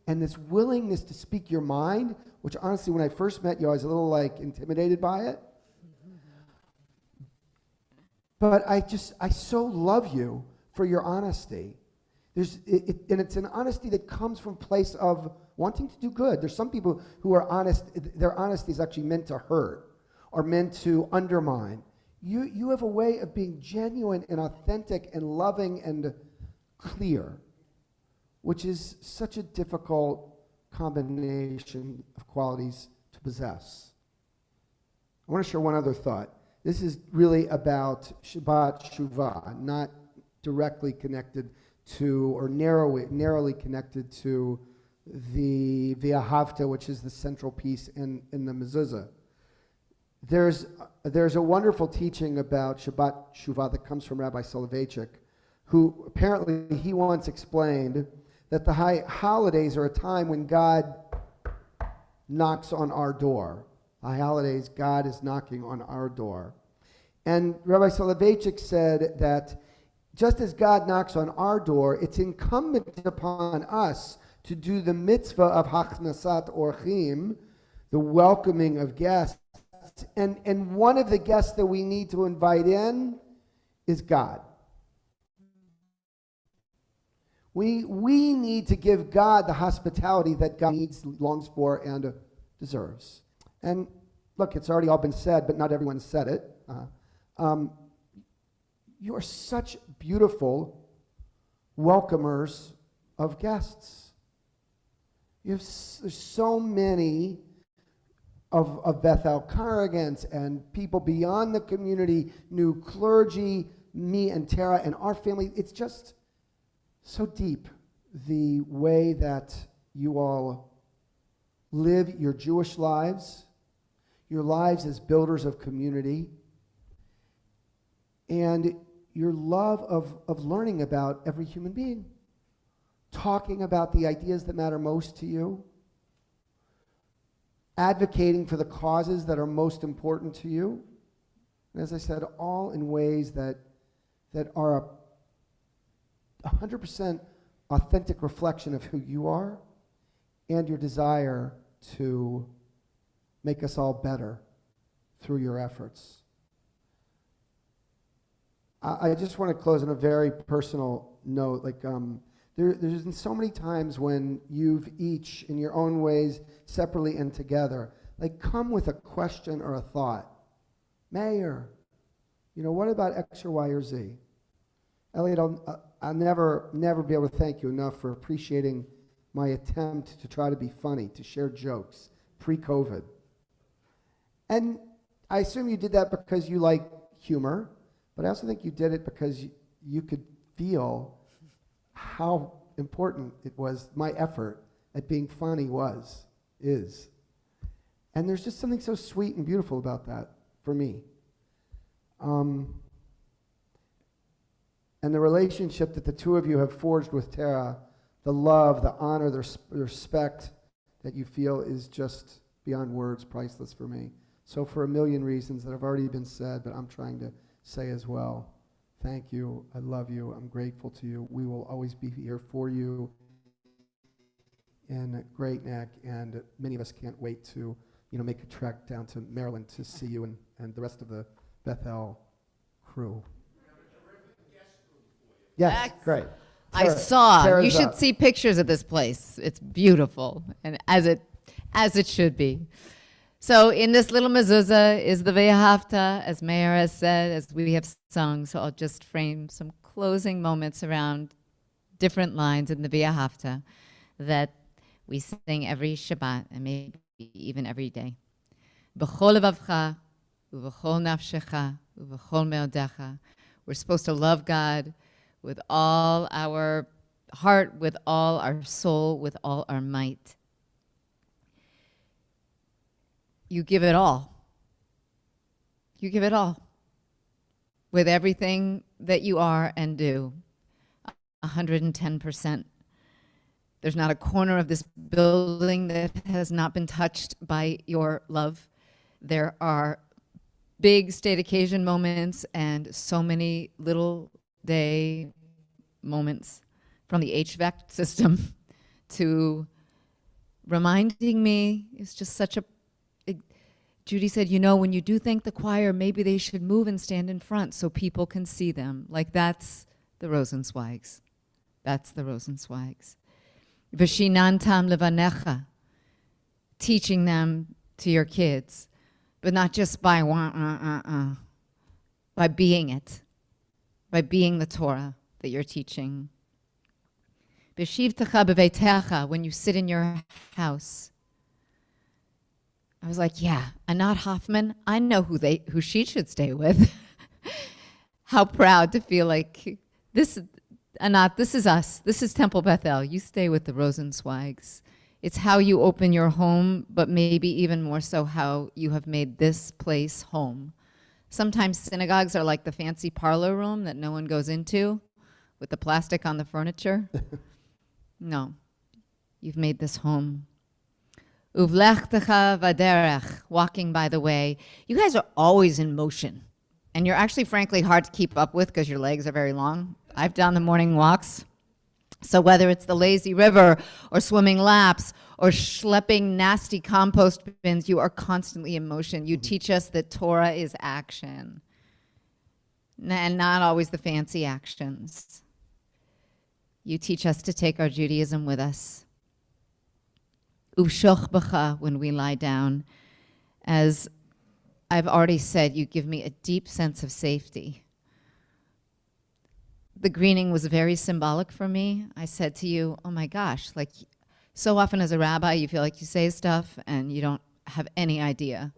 and this willingness to speak your mind, which honestly, when I first met you, I was a little intimidated by it. But I so love you for your honesty. And it's an honesty that comes from a place of wanting to do good. There's some people who are honest, their honesty is actually meant to hurt or meant to undermine. You have a way of being genuine and authentic and loving and clear, which is such a difficult combination of qualities to possess. I want to share one other thought. This is really about Shabbat Shuvah, not directly connected to, or narrowly connected to the V'ahavta, which is the central piece in the mezuzah. There's a wonderful teaching about Shabbat Shuvah that comes from Rabbi Soloveitchik, who apparently he once explained that the high holidays are a time when God knocks on our door. High holidays, God is knocking on our door. And Rabbi Soloveitchik said that just as God knocks on our door, it's incumbent upon us to do the mitzvah of Hachnasat Orchim, the welcoming of guests. And one of the guests that we need to invite in is God. We need to give God the hospitality that God needs, longs for, and deserves. And look, it's already all been said, but not everyone said it. You are such beautiful welcomers of guests. There's so many of Beth-El congregants and people beyond the community, new clergy, me and Tara and our family. It's just so deep, the way that you all live your Jewish lives, your lives as builders of community, and your love of learning about every human being, talking about the ideas that matter most to you, advocating for the causes that are most important to you. And as I said, all in ways that are a 100% authentic reflection of who you are and your desire to make us all better through your efforts. I just want to close on a very personal note. There's been so many times when you've each, in your own ways, separately and together, come with a question or a thought. Mayor, what about X or Y or Z? Elliot, I'll never be able to thank you enough for appreciating my attempt to try to be funny, to share jokes, pre-COVID. And I assume you did that because you like humor, but I also think you did it because you could feel how important it was, my effort at being funny is. And there's just something so sweet and beautiful about that for me. And the relationship that the two of you have forged with Tara, the love, the honor, the respect that you feel is just beyond words, priceless for me. So for a million reasons that have already been said, but I'm trying to say as well, thank you, I love you, I'm grateful to you. We will always be here for you in Great Neck, and many of us can't wait to make a trek down to Maryland to see you and the rest of the Beth-El crew. Yes, great. I saw. Tara's You should up. see pictures of this place. It's beautiful, and as it should be. So in this little mezuzah is the Ve'ahavta, as Meir has said, as we have sung. So I'll just frame some closing moments around different lines in the Ve'ahavta that we sing every Shabbat and maybe even every day. B'chol levavcha u'b'chol nafshecha u'b'chol me'odecha. We're supposed to love God with all our heart, with all our soul, with all our might. You give it all. You give it all. With everything that you are and do. 110%. There's not a corner of this building that has not been touched by your love. There are big state occasion moments and so many little day moments, from the HVAC system to reminding me. It's just such a Judy said, when you do thank the choir, maybe they should move and stand in front so people can see them. That's the Rosenzweigs. That's the Rosenzweigs. V'shinantam levanecha, teaching them to your kids, but not just by by being it, by being the Torah that you're teaching. B'shivtecha b'veitecha, when you sit in your house. I was like, yeah, Anat Hoffman, I know who she should stay with. How proud to feel like this, Anat, this is us. This is Temple Beth-El. You stay with the Rosenzweigs. It's how you open your home, but maybe even more so how you have made this place home. Sometimes synagogues are like the fancy parlor room that no one goes into with the plastic on the furniture. No, you've made this home. Uvlechtecha vaderech, walking by the way. You guys are always in motion. And you're actually, frankly, hard to keep up with because your legs are very long. I've done the morning walks. So whether it's the lazy river or swimming laps or schlepping nasty compost bins, you are constantly in motion. You teach us that Torah is action and not always the fancy actions. You teach us to take our Judaism with us. Uvshoch b'cha, when we lie down. As I've already said, you give me a deep sense of safety. The greening was very symbolic for me. I said to you, oh my gosh, like so often as a rabbi, you feel like you say stuff and you don't have any idea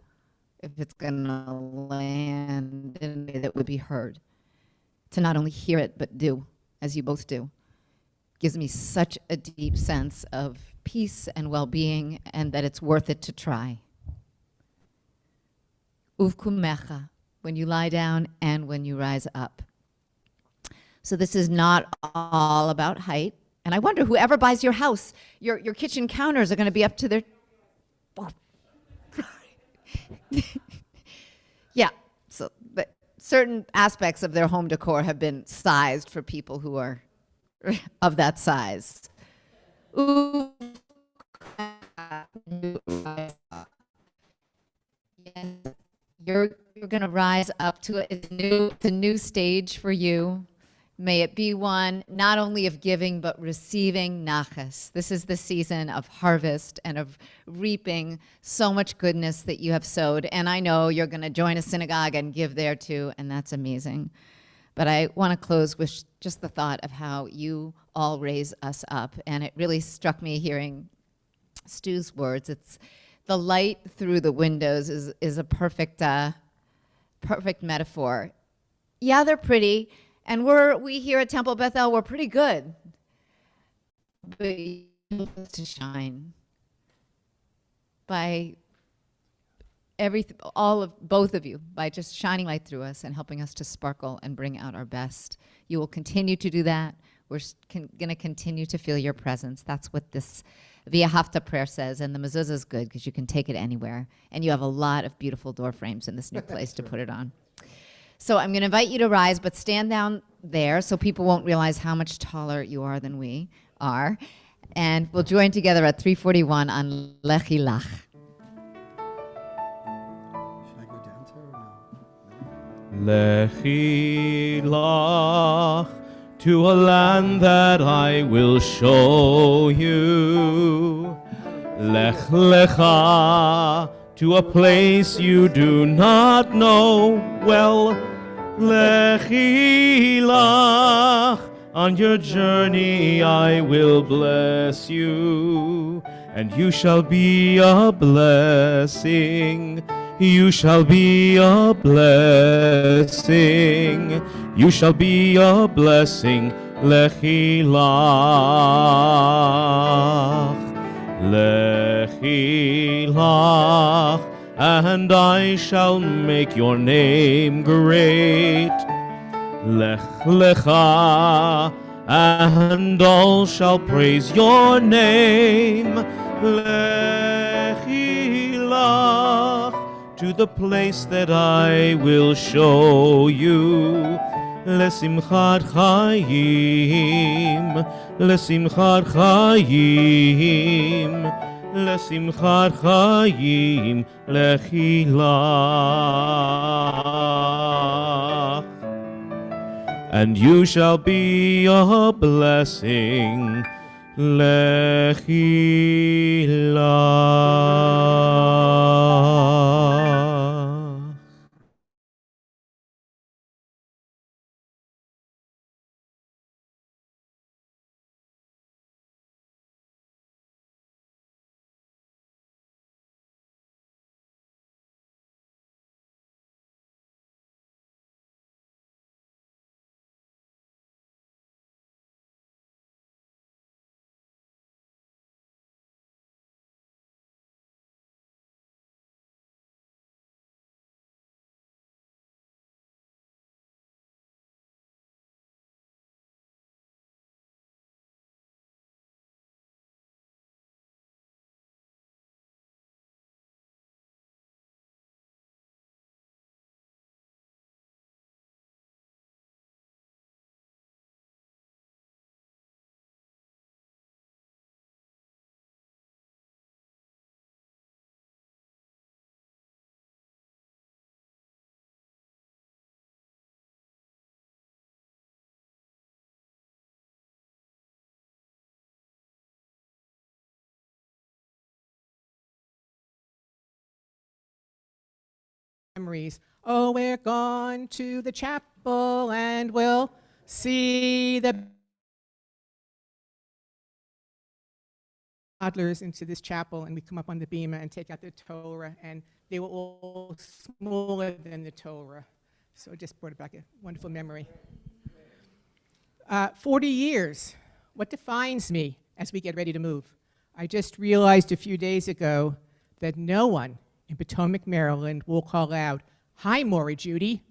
if it's gonna land in a way that would be heard. To not only hear it, but do, as you both do, gives me such a deep sense of peace and well-being and that it's worth it to try. Uvkumecha, when you lie down and when you rise up. So this is not all about height. And I wonder, whoever buys your house, your kitchen counters are going to be up to their... Oh. Yeah, so but certain aspects of their home decor have been sized for people who are of that size. You're going to rise up to it. It's a new stage for you. May it be one not only of giving, but receiving nachas. This is the season of harvest and of reaping so much goodness that you have sowed. And I know you're going to join a synagogue and give there too, and that's amazing. But I want to close with just the thought of how you all raise us up. And it really struck me hearing Stu's words. It's the light through the windows is a perfect metaphor. Yeah, they're pretty. And we here at Temple Beth-El, we're pretty good. But you help us to shine by both of you, by just shining light through us and helping us to sparkle and bring out our best. You will continue to do that. We're going to continue to feel your presence. That's what this Via Hafta prayer says, and the mezuzah is good because you can take it anywhere. And you have a lot of beautiful door frames in this new place to put it on. So I'm going to invite you to rise, but stand down there so people won't realize how much taller you are than we are. And we'll join together at 3:41 on Lechi Lach. Should I go down to her or no? Lechi lach, to a land that I will show you. Lech lecha, to a place you do not know well. Lechi lach, on your journey I will bless you, and you shall be a blessing. You shall be a blessing. You shall be a blessing. Lechi lach. Lechi lach. And I shall make your name great. Lech lecha. And all shall praise your name. Lechi lach. To the place that I will show you. Lesimchat chayim, lesimchat chayim, lesimchat chayim, lechi lach. And you shall be a blessing, lechi lach. memories. Oh, we're gone to the chapel and we'll see the toddlers into this chapel, and we come up on the bema and take out the Torah, and they were all smaller than the Torah. So it just brought back a wonderful memory. 40 years. What defines me as we get ready to move? I just realized a few days ago that no one in Potomac, Maryland will call out, "Hi, Maura Judy,"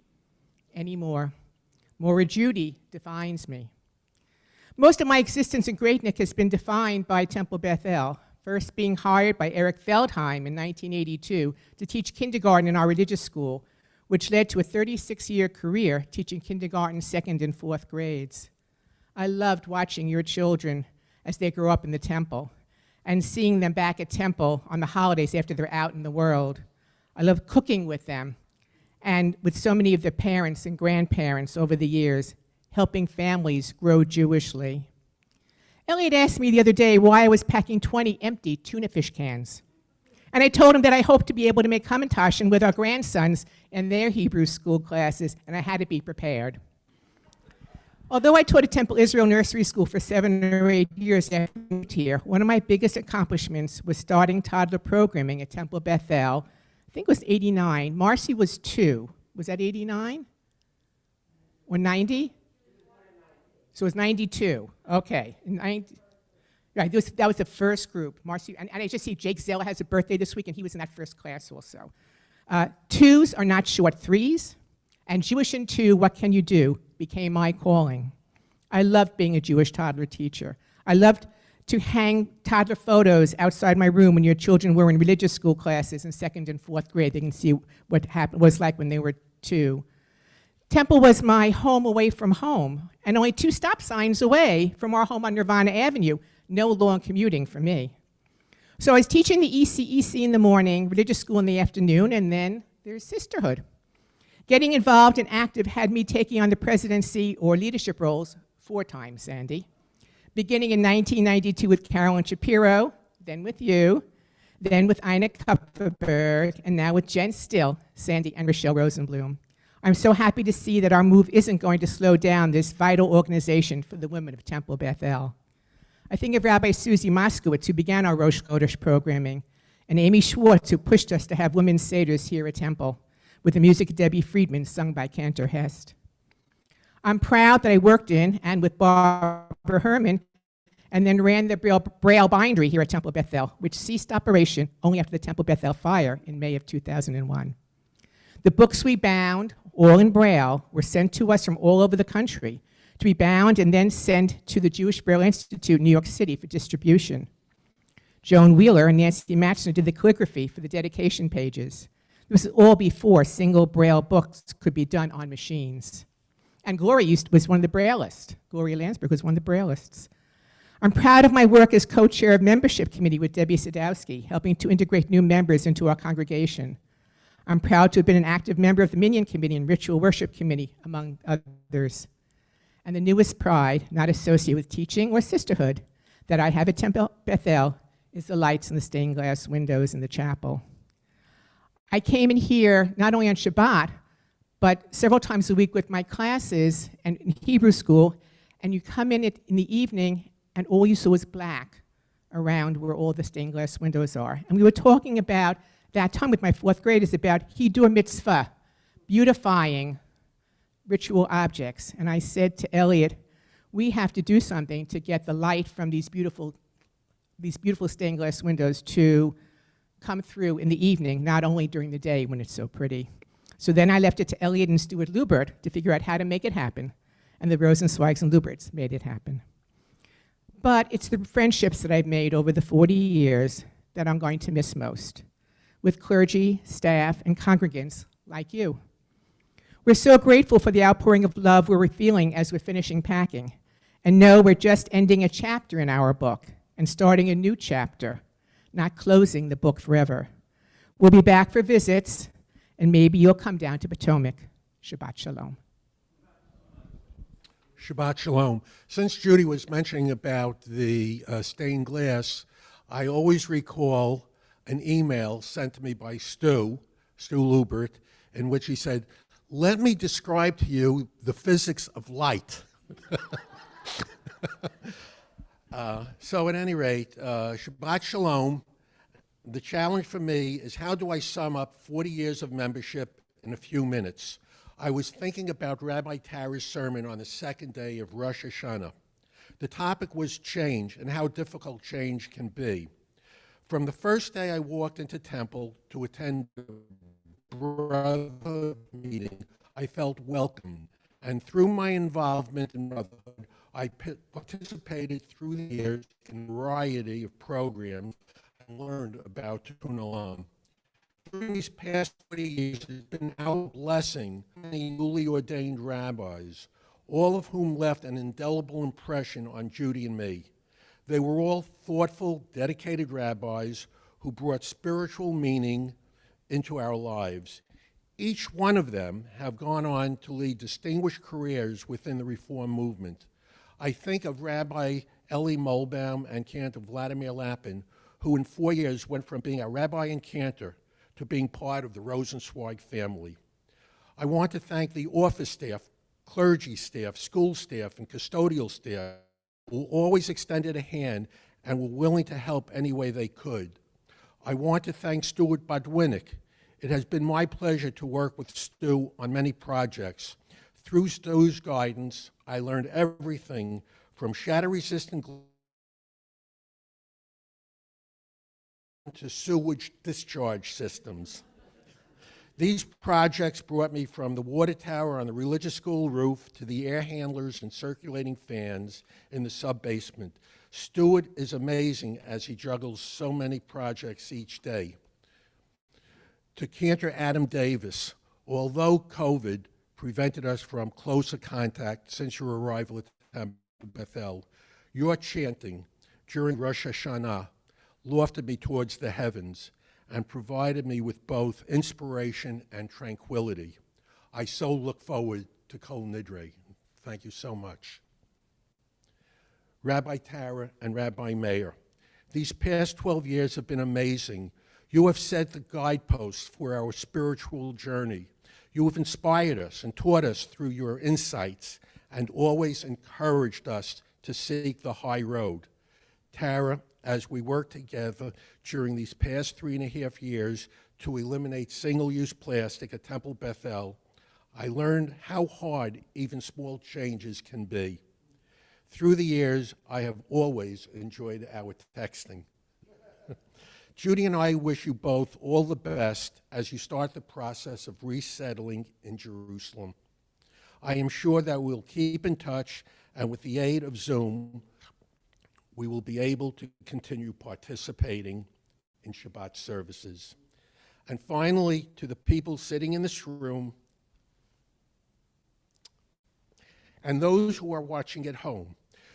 anymore. Maura Judy defines me. Most of my existence in Great Neck has been defined by Temple Beth-El, first being hired by Eric Feldheim in 1982 to teach kindergarten in our religious school, which led to a 36-year career teaching kindergarten, second, and fourth grades. I loved watching your children as they grew up in the temple and seeing them back at temple on the holidays after they're out in the world. I loved cooking with them and with so many of their parents and grandparents over the years, helping families grow Jewishly. Elliot asked me the other day why I was packing 20 empty tuna fish cans. And I told him that I hoped to be able to make hamantashen with our grandsons in their Hebrew school classes, and I had to be prepared. Although I taught at Temple Israel Nursery School for 7 or 8 years after I moved here, one of my biggest accomplishments was starting toddler programming at Temple Beth-El. I think it was 89. Marcy was 2. Was that 89? Or 90? So it was 92. Okay. Right, that was the first group. Marcy, and I just see Jake Zella has a birthday this week, and he was in that first class also. 2s are not short 3s, and Jewish in 2, what can you do, became my calling. I loved being a Jewish toddler teacher. I loved to hang toddler photos outside my room when your children were in religious school classes in 2nd and 4th grade. They can see what was like when they were 2. Temple was my home away from home, and only 2 stop signs away from our home on Nirvana Avenue. No long commuting for me. So I was teaching the ECEC in the morning, religious school in the afternoon, and then there's sisterhood. Getting involved and active had me taking on the presidency or leadership roles 4 times, Sandy. Beginning in 1992 with Carolyn Shapiro, then with you, then with Ina Kupferberg, and now with Jen Still, Sandy, and Rochelle Rosenblum. I'm so happy to see that our move isn't going to slow down this vital organization for the women of Temple Beth-El. I think of Rabbi Susie Moskowitz, who began our Rosh Chodesh programming, and Amy Schwartz, who pushed us to have women's seders here at Temple, with the music of Debbie Friedman sung by Cantor Hest. I'm proud that I worked in and with Barbara Herman, and then ran the Braille Bindery here at Temple Beth-El, which ceased operation only after the Temple Beth-El fire in May of 2001. The books we bound, all in Braille, were sent to us from all over the country to be bound and then sent to the Jewish Braille Institute in New York City for distribution. Joan Wheeler and Nancy Matchner did the calligraphy for the dedication pages. This was all before single Braille books could be done on machines. And Gloria was one of the Braillists. Gloria Landsberg was one of the Braillists. I'm proud of my work as co-chair of membership committee with Debbie Sadowski, helping to integrate new members into our congregation. I'm proud to have been an active member of the Minyan Committee and Ritual Worship Committee, among others. And the newest pride, not associated with teaching or sisterhood, that I have at Temple Beth-El is the lights in the stained glass windows in the chapel. I came in here not only on Shabbat, but several times a week with my classes and in Hebrew school, and you come in in the evening and all you saw was black around where all the stained glass windows are. And we were talking about that time with my 4th graders about Hidur Mitzvah, beautifying ritual objects. And I said to Elliot, we have to do something to get the light from these beautiful stained glass windows to come through in the evening, not only during the day when it's so pretty. So then I left it to Elliot and Stuart Lubert to figure out how to make it happen. And the Rosenzweigs and Luberts made it happen. But it's the friendships that I've made over the 40 years that I'm going to miss most, with clergy, staff, and congregants like you. We're so grateful for the outpouring of love we're feeling as we're finishing packing, and know we're just ending a chapter in our book and starting a new chapter, not closing the book forever. We'll be back for visits, and maybe you'll come down to Potomac. Shabbat Shalom. Shabbat Shalom. Since Judy was mentioning about the stained glass, I always recall an email sent to me by Stu Lubert, in which he said, "Let me describe to you the physics of light." So at any rate, Shabbat Shalom. The challenge for me is, how do I sum up 40 years of membership in a few minutes? I was thinking about Rabbi Tara's sermon on the second day of Rosh Hashanah. The topic was change and how difficult change can be. From the first day I walked into temple to attend the brotherhood meeting, I felt welcome. And through my involvement in brotherhood, I participated through the years in a variety of programs and learned about Tikkun Olam. During these past 40 years, it's been our blessing many newly ordained rabbis, all of whom left an indelible impression on Judy and me. They were all thoughtful, dedicated rabbis who brought spiritual meaning into our lives. Each one of them have gone on to lead distinguished careers within the Reform movement. I think of Rabbi Eli Molbaum and Cantor Vladimir Lapin, who in 4 years went from being a rabbi and cantor to being part of the Rosenzweig family. I want to thank the office staff, clergy staff, school staff, and custodial staff who always extended a hand and were willing to help any way they could. I want to thank Stuart Bodwinnick. It has been my pleasure to work with Stu on many projects. Through Stu's guidance, I learned everything from shatter-resistant to sewage discharge systems. These projects brought me from the water tower on the religious school roof to the air handlers and circulating fans in the sub-basement. Stuart is amazing as he juggles so many projects each day. To Cantor Adam Davis, although COVID prevented us from closer contact since your arrival at Beth-El, your chanting during Rosh Hashanah lofted me towards the heavens and provided me with both inspiration and tranquility. I so look forward to Kol Nidre. Thank you so much. Rabbi Tara and Rabbi Meir, these past 12 years have been amazing. You have set the guideposts for our spiritual journey. You have inspired us and taught us through your insights and always encouraged us to seek the high road. Tara, as we work together during these past 3.5 years to eliminate single-use plastic at Temple Beth-El, I learned how hard even small changes can be. Through the years, I have always enjoyed our texting. Judy and I wish you both all the best as you start the process of resettling in Jerusalem. I am sure that we'll keep in touch, and with the aid of Zoom, we will be able to continue participating in Shabbat services. And finally, to the people sitting in this room and those who are watching at home,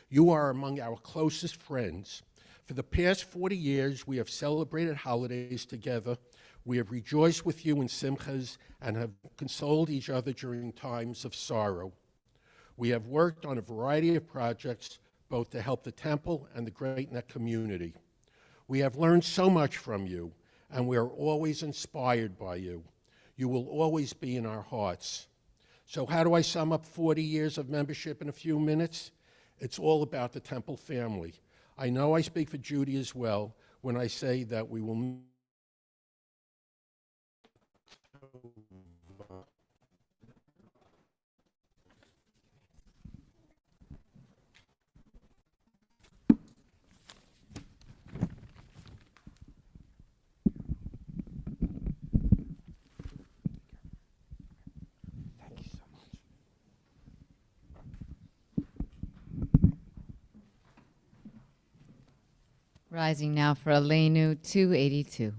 you are among our closest friends. For the past 40 years, we have celebrated holidays together. We have rejoiced with you in simchas and have consoled each other during times of sorrow. We have worked on a variety of projects, both to help the temple and the Great Neck community. We have learned so much from you, and we are always inspired by you. You will always be in our hearts. So how do I sum up 40 years of membership in a few minutes? It's all about the temple family. I know I speak for Judy as well when I say that we will Rising now for Aleinu 282.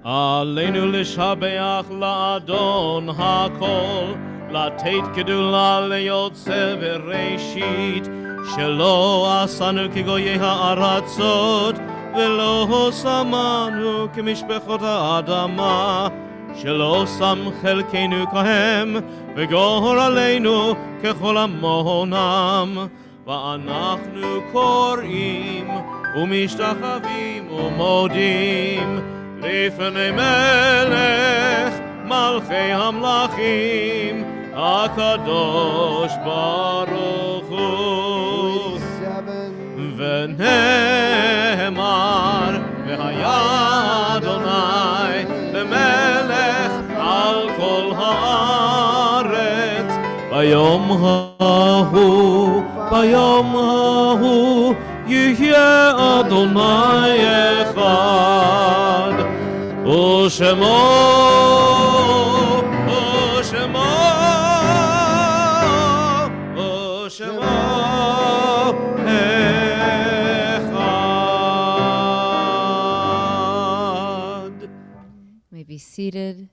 עלינו לשבח לאדון הכל, לתת גדולה ליוצר בראשית, שלא עשנו כגויי הארצות, ולא שמנו כמשפחות האדמה, שלא שם חלקנו כהם, וגורלנו ככל עמונם. ואנחנו קוראים ומשתחווים ומודים לפני מלך מלכי המלכים הקדוש ברוך הוא. ונאמר והיה אדוני למלך על כל הארץ ביום ההוא יהיה אדוני אחד ושמו אחד. May be seated.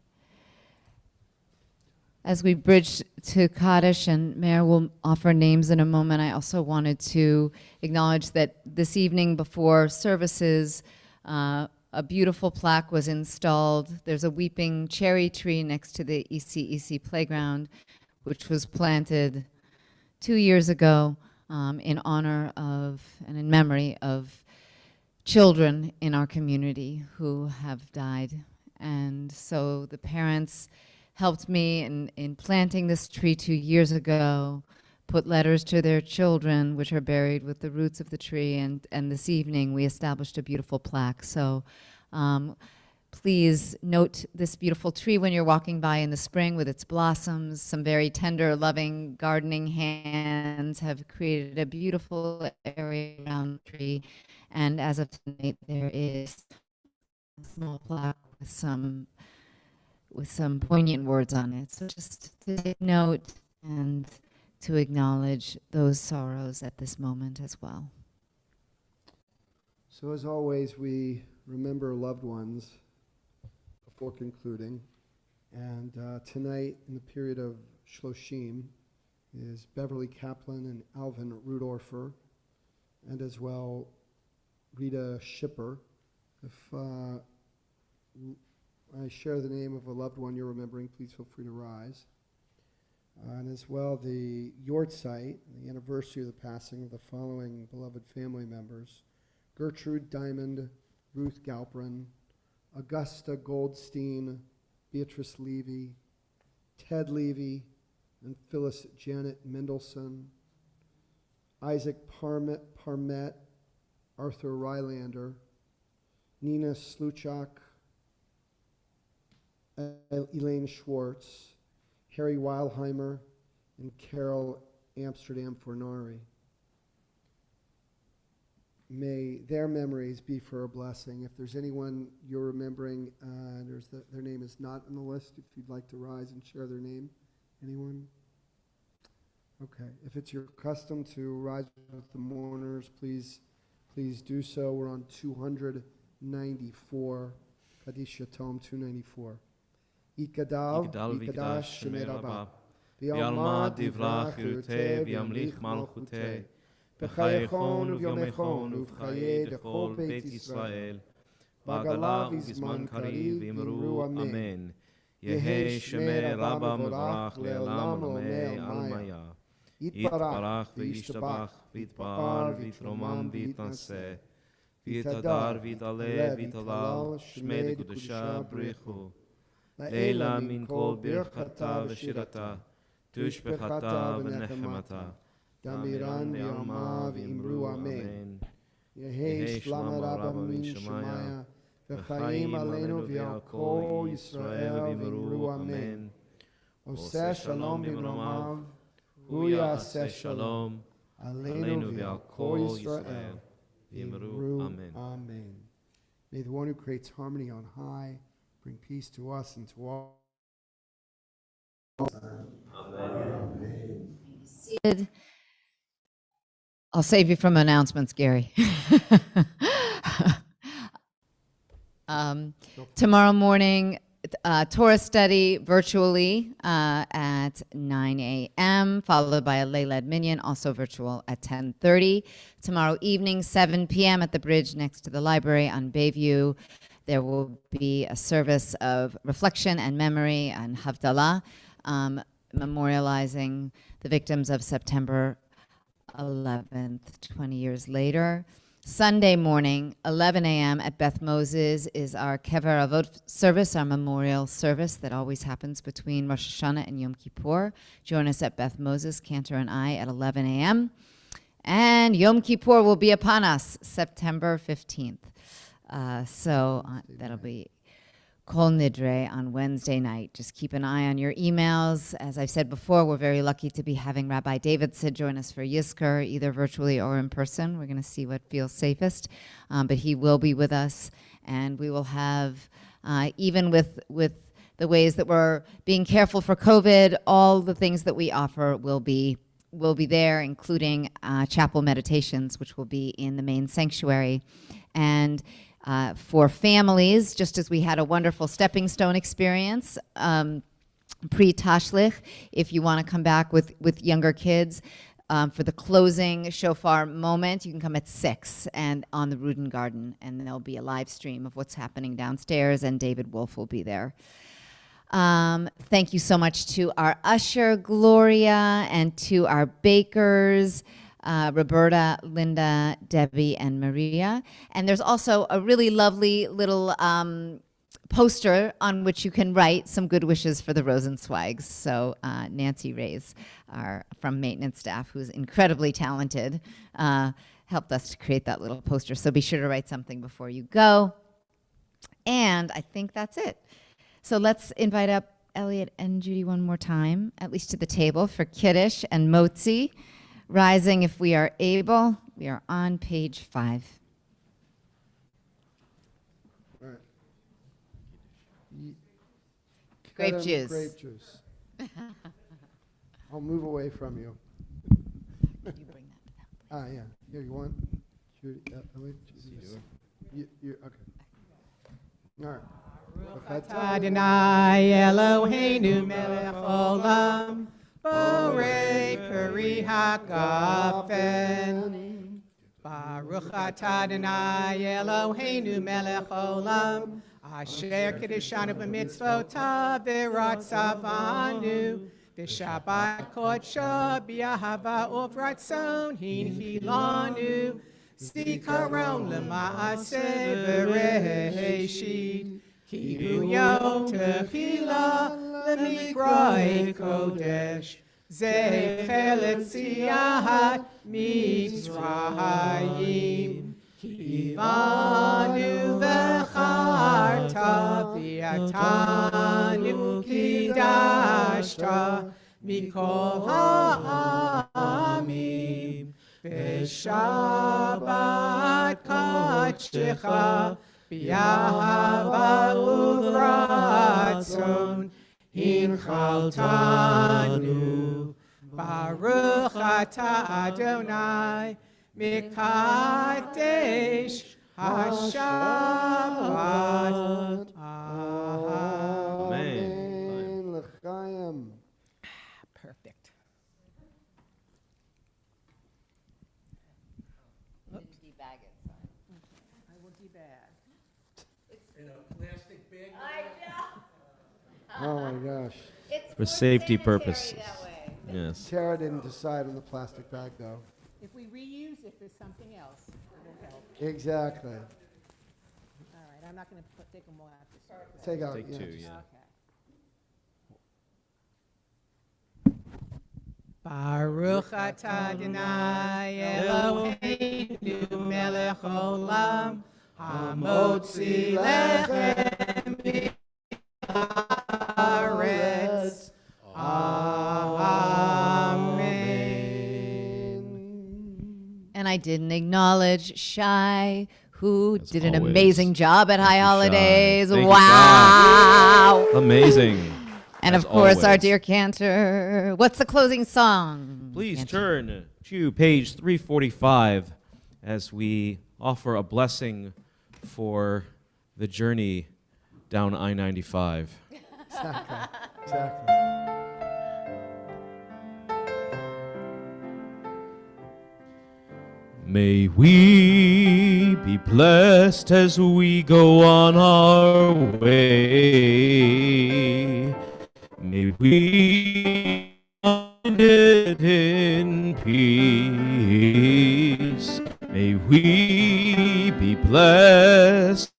As we bridge to Kaddish, and Mayor will offer names in a moment, I also wanted to acknowledge that this evening before services, a beautiful plaque was installed. There's a weeping cherry tree next to the ECEC playground, which was planted 2 years ago in honor of and in memory of children in our community who have died. And so the parents helped me in planting this tree 2 years ago, put letters to their children, which are buried with the roots of the tree, and this evening we established a beautiful plaque. So please note this beautiful tree when you're walking by in the spring with its blossoms. Some very tender, loving gardening hands have created a beautiful area around the tree. And as of tonight, there is a small plaque with some poignant words on it. So just to take note and to acknowledge those sorrows at this moment as well. So as always, we remember loved ones before concluding. And tonight, in the period of Shloshim, is Beverly Kaplan and Alvin Rudorfer, and as well Rita Schipper. If I share the name of a loved one you're remembering, please feel free to rise. And as well, the Yortzeit, the anniversary of the passing of the following beloved family members: Gertrude Diamond, Ruth Galprin, Augusta Goldstein, Beatrice Levy, Ted Levy, and Phyllis Janet Mendelson, Isaac Parmet, Arthur Rylander, Nina Sluchak, Elaine Schwartz, Harry Weilheimer, and Carol Amsterdam Fornari. May their memories be for a blessing. If there's anyone you're remembering, their name is not on the list, if you'd like to rise and share their name. Anyone? Okay. If it's your custom to rise with the mourners, please do so. We're on 294, Kaddish Yatom 294. Ikadav, Ikadash Shemei Rabba, V'yalma Divrach Yurteh, V'yamlich Malchuteh, B'chayechon V'yomechon Uv'chayeh Dechol Beit Yisrael, V'agala V'zman Kariv V'imru Amen. Yehi Shemei Rabba Mevorach Le'olam Olamei Almaya. Yitbarach V'yishtabach V'yitbar V'yitromam V'yitnaseh V'yitadar V'yitale V'yitalal Shmei Dekudusha Brichu Leila min kol birchata v'shirata tushbechata v'nechemata damiran v'yalma v'imru amen. Yehi shlama rabba min shemaya v'chaim aleinu v'yal kol Yisrael v'imru amen. Oseh shalom b'mromav hu yaseh shalom aleinu v'yal kol Yisrael v'imru amen. May the one who creates harmony on high bring peace to us and to all. Amen. Seated. I'll save you from announcements, Gary. Tomorrow morning, Torah study virtually at 9 a.m., followed by a lay-led minyan, also virtual at 10:30. Tomorrow evening, 7 p.m. at the bridge next to the library on Bayview. There will be a service of reflection and memory and Havdalah, memorializing the victims of September 11th, 20 years later. Sunday morning, 11 a.m. at Beth Moses is our Kever Avot service, our memorial service that always happens between Rosh Hashanah and Yom Kippur. Join us at Beth Moses, Cantor and I, at 11 a.m. And Yom Kippur will be upon us, September 15th. That'll be Kol Nidre on Wednesday night. Just keep an eye on your emails. As I've said before, we're very lucky to be having Rabbi Davidson join us for Yizkor, either virtually or in person. We're going to see what feels safest. But he will be with us, and we will have, even with the ways that we're being careful for COVID, all the things that we offer will be there, including chapel meditations, which will be in the main sanctuary. And for families, just as we had a wonderful stepping stone experience pre-Tashlich, if you want to come back with younger kids for the closing shofar moment, you can come at 6 and on the Ruden Garden, and there'll be a live stream of what's happening downstairs, and David Wolf will be there. Thank you so much to our usher, Gloria, and to our bakers, Roberta, Linda, Debbie, and Maria. And there's also a really lovely little poster on which you can write some good wishes for the Rosenzweigs. So Nancy Reyes, from maintenance staff, who's incredibly talented, helped us to create that little poster. So be sure to write something before you go. And I think that's it. So let's invite up Elliot and Judy one more time, at least to the table, for Kiddush and Motzi. Rising if we are able. We are on page 5. All right. Grape juice. Grape juice. I'll move away from you. Can you bring that to them? Yeah. Here, you want? Judy, Elliot, you, okay. All right. Adonai Eloheinu melech olam, borei peri hagafen. Baruch atah Adonai Eloheinu melech olam, asher kiddushanu b'mitzvotav v'ratzavanu, v'shabbat kodsho b'ahava uvratzon hinchilanu, zikaron l'maaseh v'reishit. Ki hu yom tefila l'mikroi kodesh, zecher l'tziat Mitzrayim. Ki banu v'charta v'yatanu kidashta mikol ha'amim. V'shabbat kadshecha B'yahava uvratzon hinchaltanu. Baruch atah Adonai mikadesh hashabbat. Amen. L'chaim. Perfect. I will debag. In a plastic bag? Oh my gosh. For safety purposes. Yes. Tara didn't decide on the plastic bag though. If we reuse it, there's something else. It will help. Exactly. All right, I'm not going to take them all out. Take out. Take yeah, two, just- yeah. Baruch atah Adonai Eloheinu melech olam, hamotzi lechem mi'aretz. Amen. And I didn't acknowledge Shai, who As did an always. amazing job at High Shai. Holidays. Thank you, Wow. Amazing. And As of course, our always. dear Cantor. What's the closing song? Please Cantor? turn to page 345 as we offer a blessing for the journey down I-95. Exactly. Exactly. May we be blessed as we go on our way. May we find it in peace. May we bless.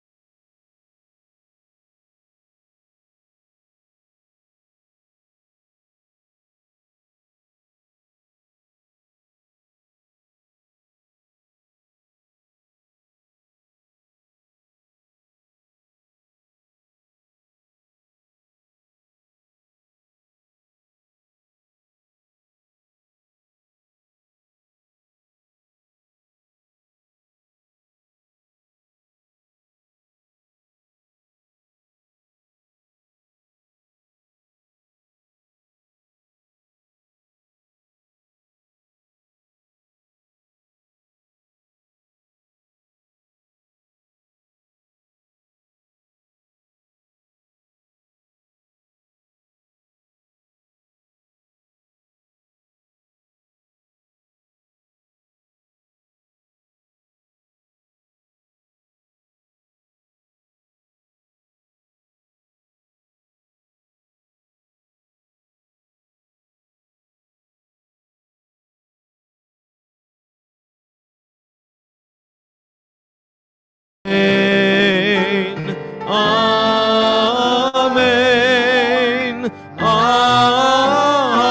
Amen. Amen.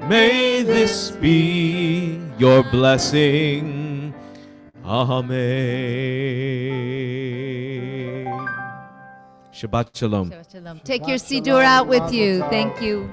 May this be your blessing. Amen. Shabbat Shalom. Shabbat shalom. Take your Siddur out with you. Thank you.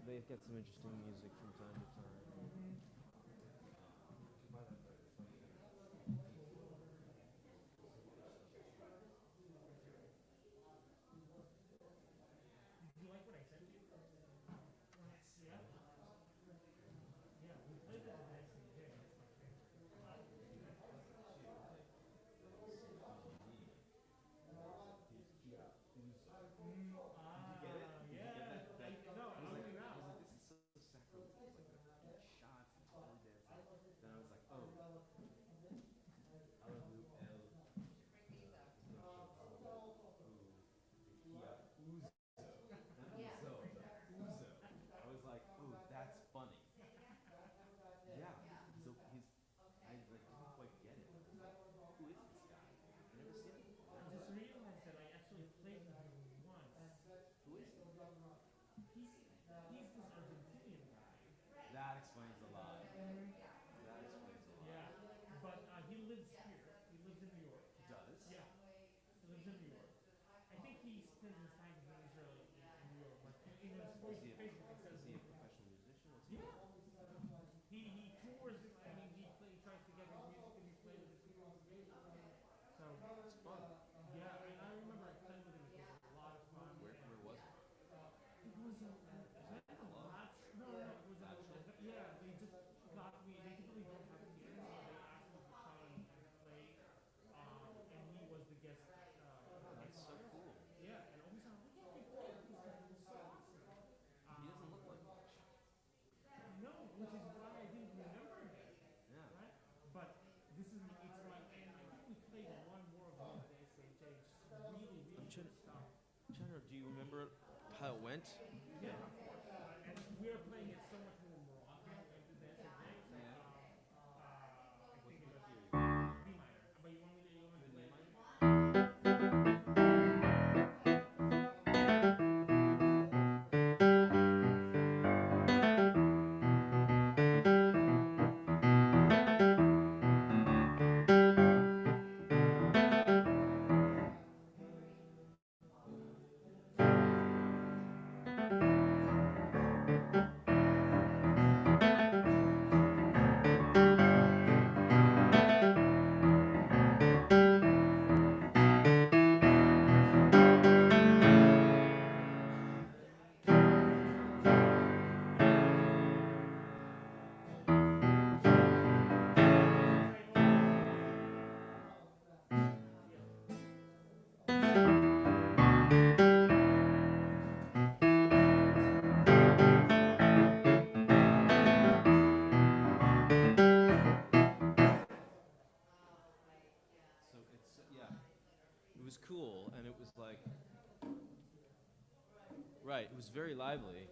They get some interesting music from time to time. Jenner, do you remember how it went? Yeah, of course. And we are playing it so much more Moroccan than the I think it was B minor. But you want me to play it? So it's yeah, it was cool, and it was like right. It was very lively.